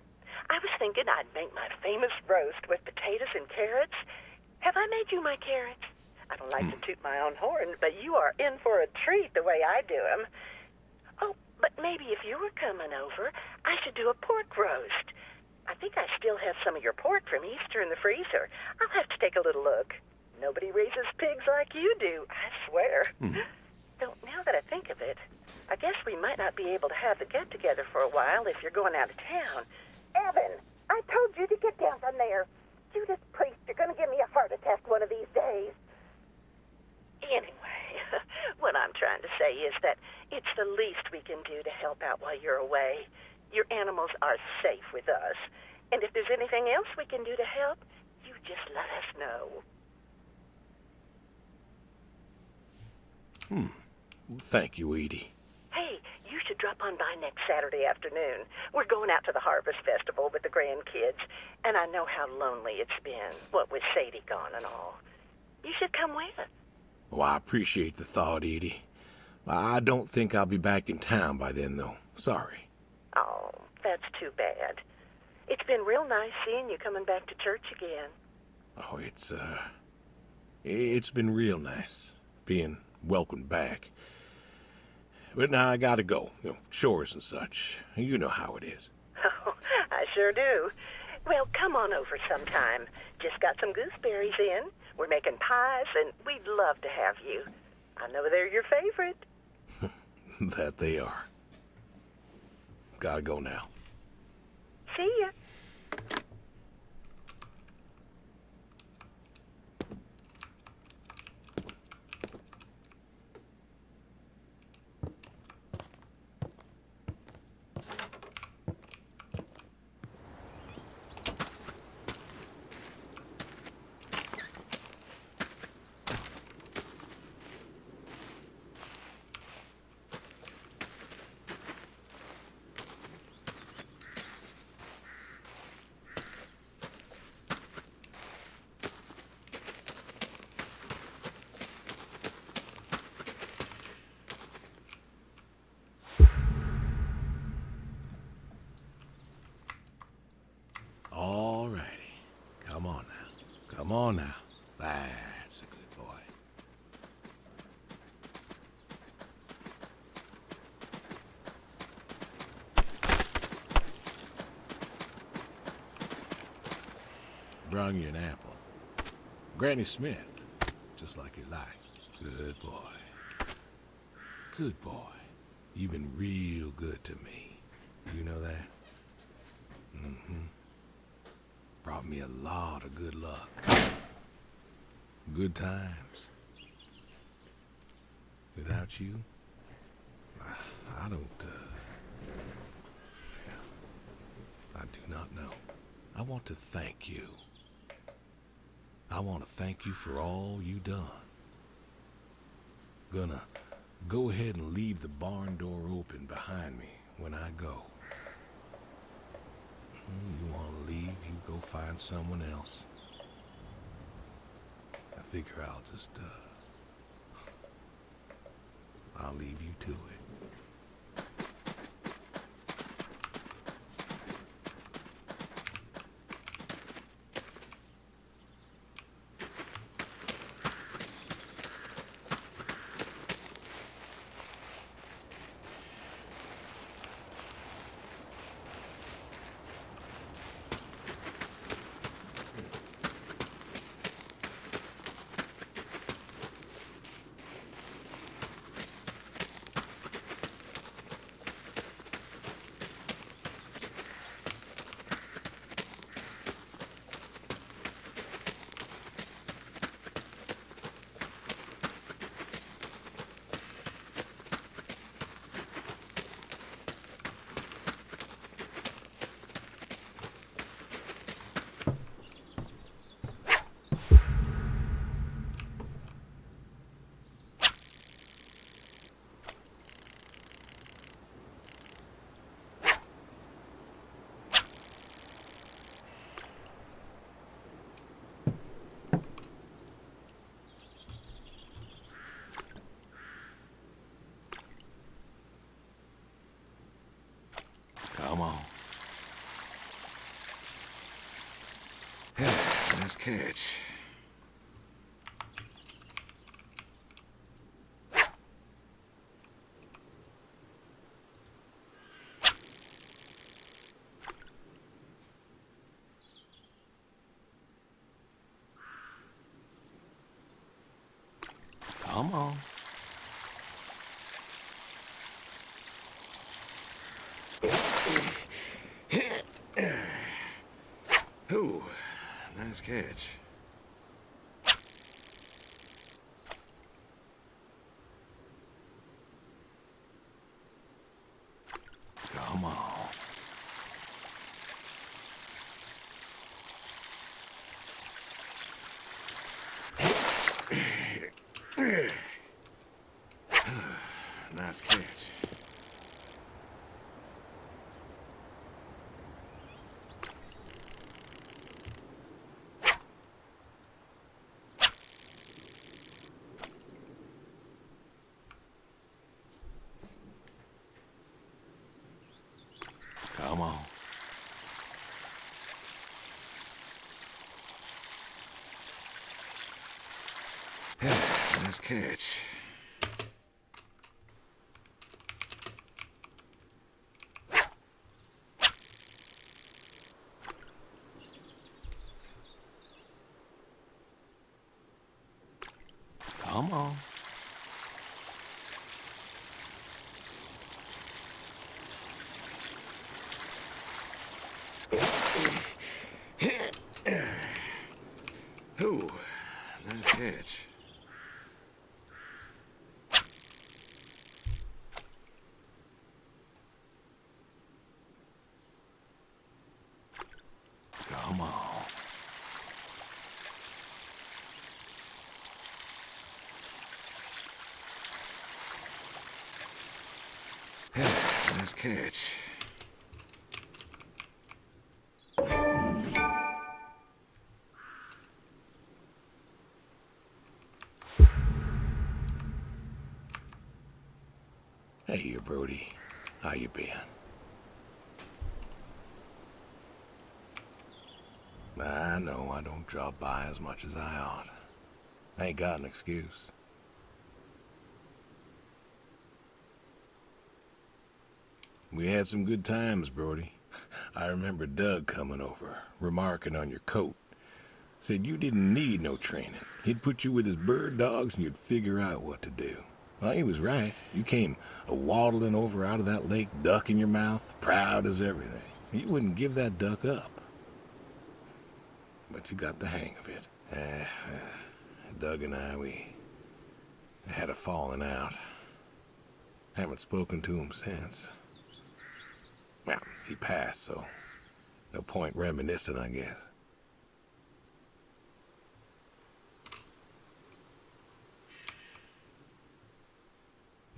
I was thinking I'd make my famous roast with potatoes and carrots. Have I made you my carrots? I don't like to toot my own horn, but you are in for a treat the way I do them. Oh, but maybe if you were coming over, I should do a pork roast. I think I still have some of your pork from Easter in the freezer. I'll have to take a little look. Nobody raises pigs like you do, I swear. So now that I think of it, I guess we might not be able to have the get-together for a while if you're going out of town. Evan, I told you to get down from there. Judas Priest, you're going to give me a heart attack one of these days. Anyway, what I'm trying to say is that it's the least we can do to help out while you're away. Your animals are safe with us. And if there's anything else we can do to help, you just let us know. Thank you, Edie. Hey, you should drop on by next Saturday afternoon. We're going out to the Harvest Festival with the grandkids, and I know how lonely it's been, what with Sadie gone and all. You should come with. Well, I appreciate the thought, Edie. I don't think I'll be back in town by then, though. Sorry. Oh, that's too bad. It's been real nice seeing you coming back to church again. Oh, it's been real nice being welcomed back. But now I gotta go. Chores and such. You know how it is. Oh, I sure do. Well, come on over sometime. Just got some gooseberries in. We're making pies, and we'd love to have you. I know they're your favorite. That they are. Gotta go now. See ya. All righty. Come on now. Come on now. That's a good boy. Brung you an apple. Granny Smith, just like you like. Good boy. Good boy. You've been real good to me. You know that? Brought me a lot of good luck. Good times. Without you, I don't, I do not know. I want to thank you. I want to thank you for all you done. Gonna go ahead and leave the barn door open behind me when I go. You want to leave, you go find someone else. I figure I'll leave you to it. Come on. Nice catch. Come on. Ooh, nice catch. Come on. Nice catch. Come on. Nice catch. Come on. Ooh, nice catch. Come on. Nice catch. Hey here, Brody. How you been? I know I don't drop by as much as I ought. I ain't got an excuse. We had some good times, Brody. I remember Doug coming over, remarking on your coat. Said you didn't need no training. He'd put you with his bird dogs and you'd figure out what to do. Well, he was right. You came a-waddling over out of that lake, duck in your mouth, proud as everything. You wouldn't give that duck up. But you got the hang of it. Doug and I, we had a falling out. Haven't spoken to him since. Well, he passed, so no point reminiscing, I guess.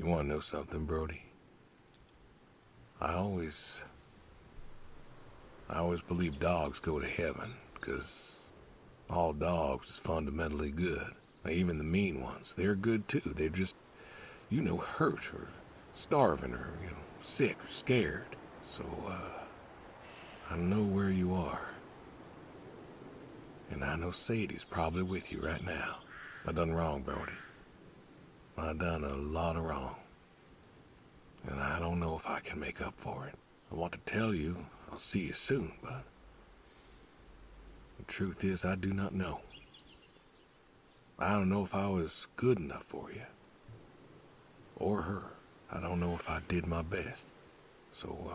You want to know something, Brody? I always believe dogs go to heaven, because all dogs is fundamentally good. Even the mean ones, they're good too. They're just, hurt or starving or, sick or scared. So, I know where you are. And I know Sadie's probably with you right now. I done wrong, Brody. I done a lot of wrong. And I don't know if I can make up for it. I want to tell you I'll see you soon, but the truth is I do not know. I don't know if I was good enough for you. Or her. I don't know if I did my best. So,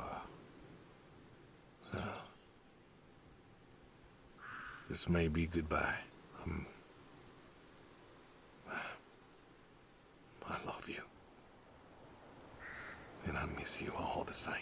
this may be goodbye. I love you. And I miss you all the same.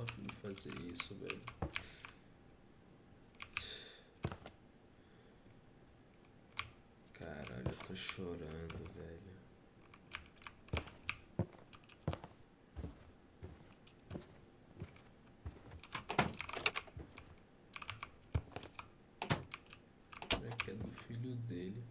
afim de fazer isso, velho. Caralho, eu tô chorando, velho. Será que é do filho dele?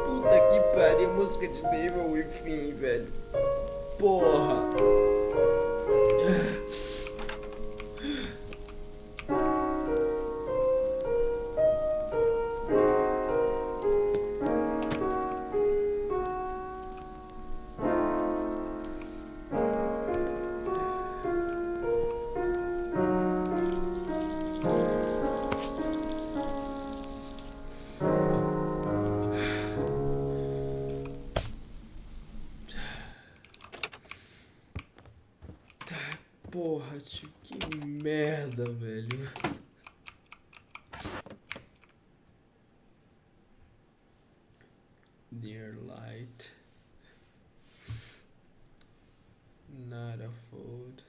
Puta que pariu, música de Devil Within, velho. Porra. Porra, tio, que merda, velho. Near light. Not a fold.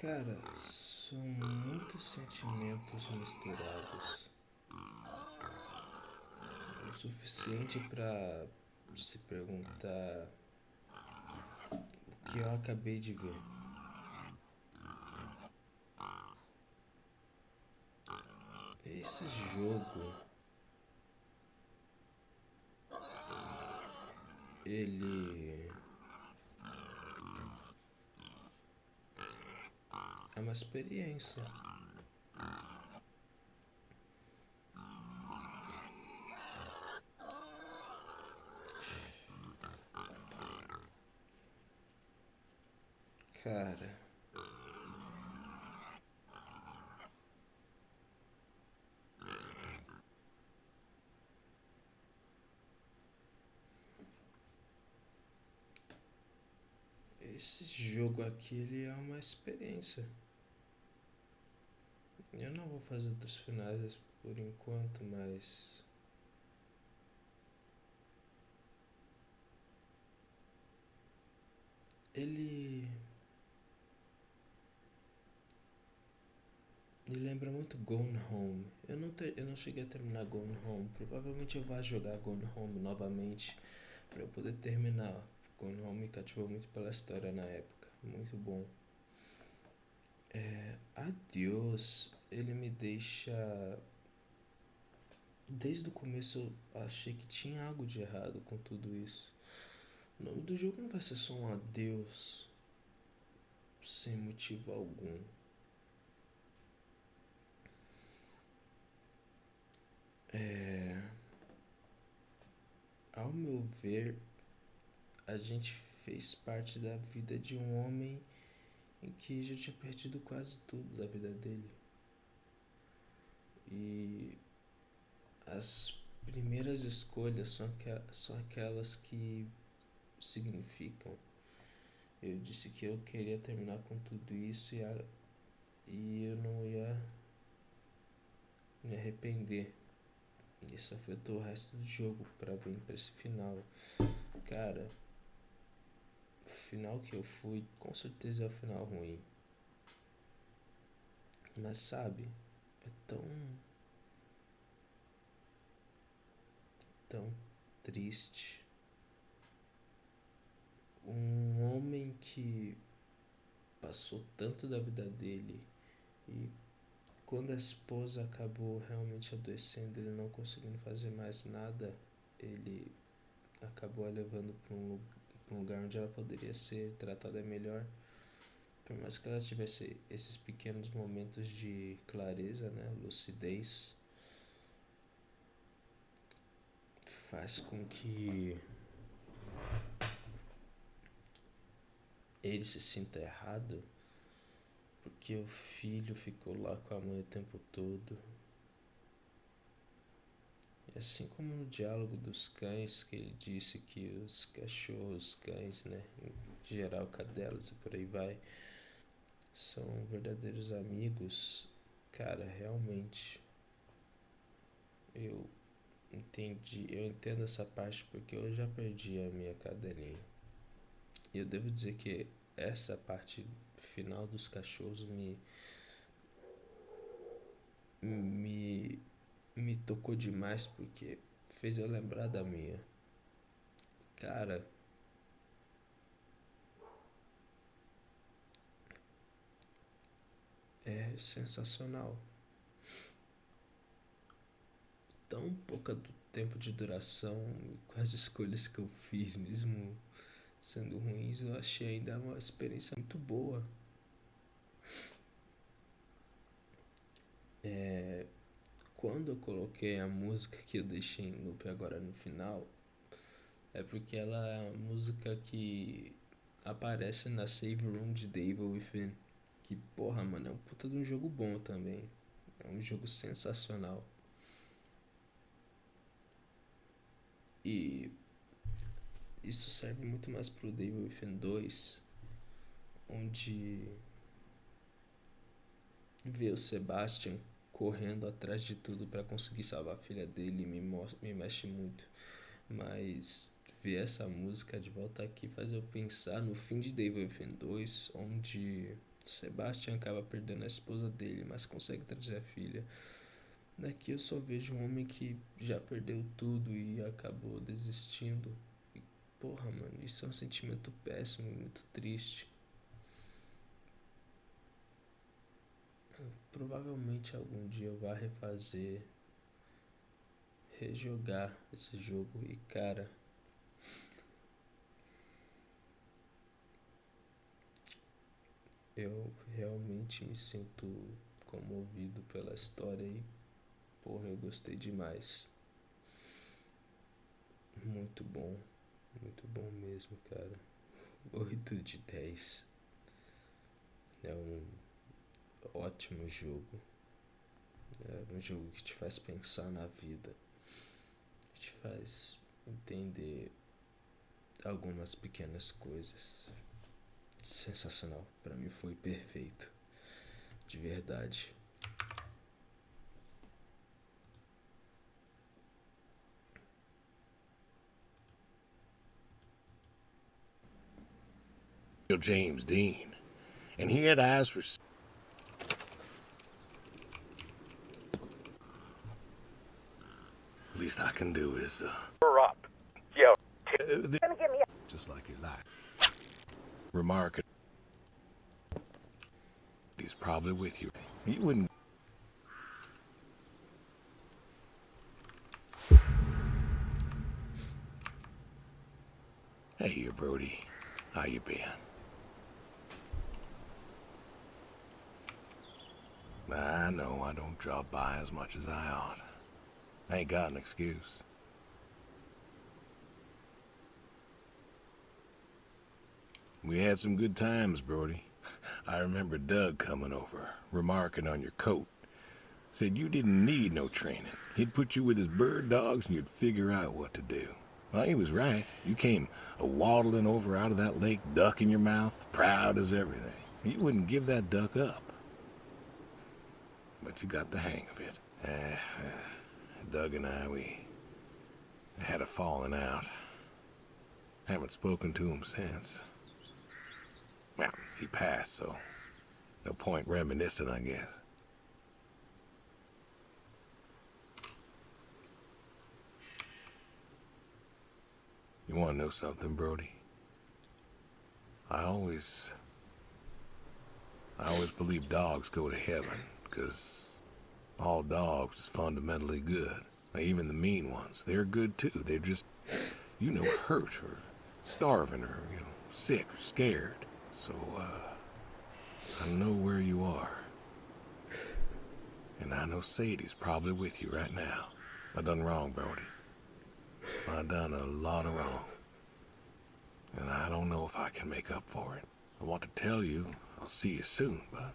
Cara, são muitos sentimentos misturados. O suficiente pra se perguntar o que eu acabei de ver. Esse jogo, ele é uma experiência. Cara, esse jogo aqui, ele é uma experiência. Eu não vou fazer outros finais por enquanto, mas ele me lembra muito Gone Home. Eu não cheguei a terminar Gone Home. Provavelmente eu vou jogar Gone Home novamente para eu poder terminar. Gone Home me cativou muito pela história na época. Muito bom. Adios, ele me deixa. Desde o começo eu achei que tinha algo de errado com tudo isso. O nome do jogo não vai ser só um adeus sem motivo algum. Ao meu ver, a gente fez parte da vida de um homem em que já tinha perdido quase tudo da vida dele. E as primeiras escolhas são aquelas que significam. Eu disse que eu queria terminar com tudo isso e eu não ia me arrepender. Isso afetou o resto do jogo pra vir pra esse final. Cara, o final que eu fui com certeza é o final ruim. Mas sabe, é tão triste. Um homem que passou tanto da vida dele e quando a esposa acabou realmente adoecendo, ele não conseguindo fazer mais nada, ele acabou a levando pra um lugar onde ela poderia ser tratada melhor. Por mais que ela tivesse esses pequenos momentos de clareza, né, lucidez, faz com que ele se sinta errado porque o filho ficou lá com a mãe o tempo todo. E assim como no diálogo dos cães, que ele disse que os cachorros, cães, né, em geral cadelas e por aí vai, são verdadeiros amigos. Cara, realmente eu eu entendo essa parte porque eu já perdi a minha cadelinha. E eu devo dizer que essa parte final dos cachorros me, me tocou demais porque fez eu lembrar da minha. Cara, é sensacional. Tão pouca do tempo de duração e com as escolhas que eu fiz, mesmo sendo ruins, eu achei ainda uma experiência muito boa. Quando eu coloquei a música que eu deixei em loop agora no final, é porque ela é uma música que aparece na Save Room de The Evil Within. Que porra, mano, é um puta de um jogo bom também. É um jogo sensacional. E isso serve muito mais pro The Evil Within 2, onde ver o Sebastian correndo atrás de tudo para conseguir salvar a filha dele me mexe muito. Mas ver essa música de volta aqui faz eu pensar no fim de Devil Within 2, onde Sebastian acaba perdendo a esposa dele, mas consegue trazer a filha. Daqui eu só vejo um homem que já perdeu tudo e acabou desistindo. E, porra, mano, isso é um sentimento péssimo e muito triste. Provavelmente algum dia eu vá rejogar esse jogo e, cara, eu realmente me sinto comovido pela história e, porra, eu gostei demais. Muito bom mesmo, cara. 8 de 10. É um ótimo jogo. É um jogo que te faz pensar na vida, que te faz entender algumas pequenas coisas. Sensacional. Pra mim foi perfeito. De verdade. James Dean, and he had eyes for. Least I can do is We're up. Yo, just like his life. Remark. He's probably with you. He wouldn't. Hey, here, Brody. How you been? I know I don't drop by as much as I ought. I ain't got an excuse. We had some good times, Brody. I remember Doug coming over, remarking on your coat. Said you didn't need no training. He'd put you with his bird dogs and you'd figure out what to do. Well, he was right. You came a-waddling over out of that lake, duck in your mouth, proud as everything. You wouldn't give that duck up. But you got the hang of it. Doug and I, we had a falling out. Haven't spoken to him since. Well, he passed, so no point reminiscing, I guess. You want to know something, Brody? I always believe dogs go to heaven, because all dogs is fundamentally good. Even the mean ones, they're good too. They're just, hurt or starving or, sick or scared. So, I know where you are. And I know Sadie's probably with you right now. I done wrong, Brody. I done a lot of wrong. And I don't know if I can make up for it. I want to tell you I'll see you soon, but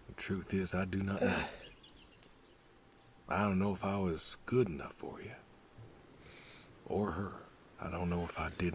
the truth is I do not know. I don't know if I was good enough for you. Or her. I don't know if I did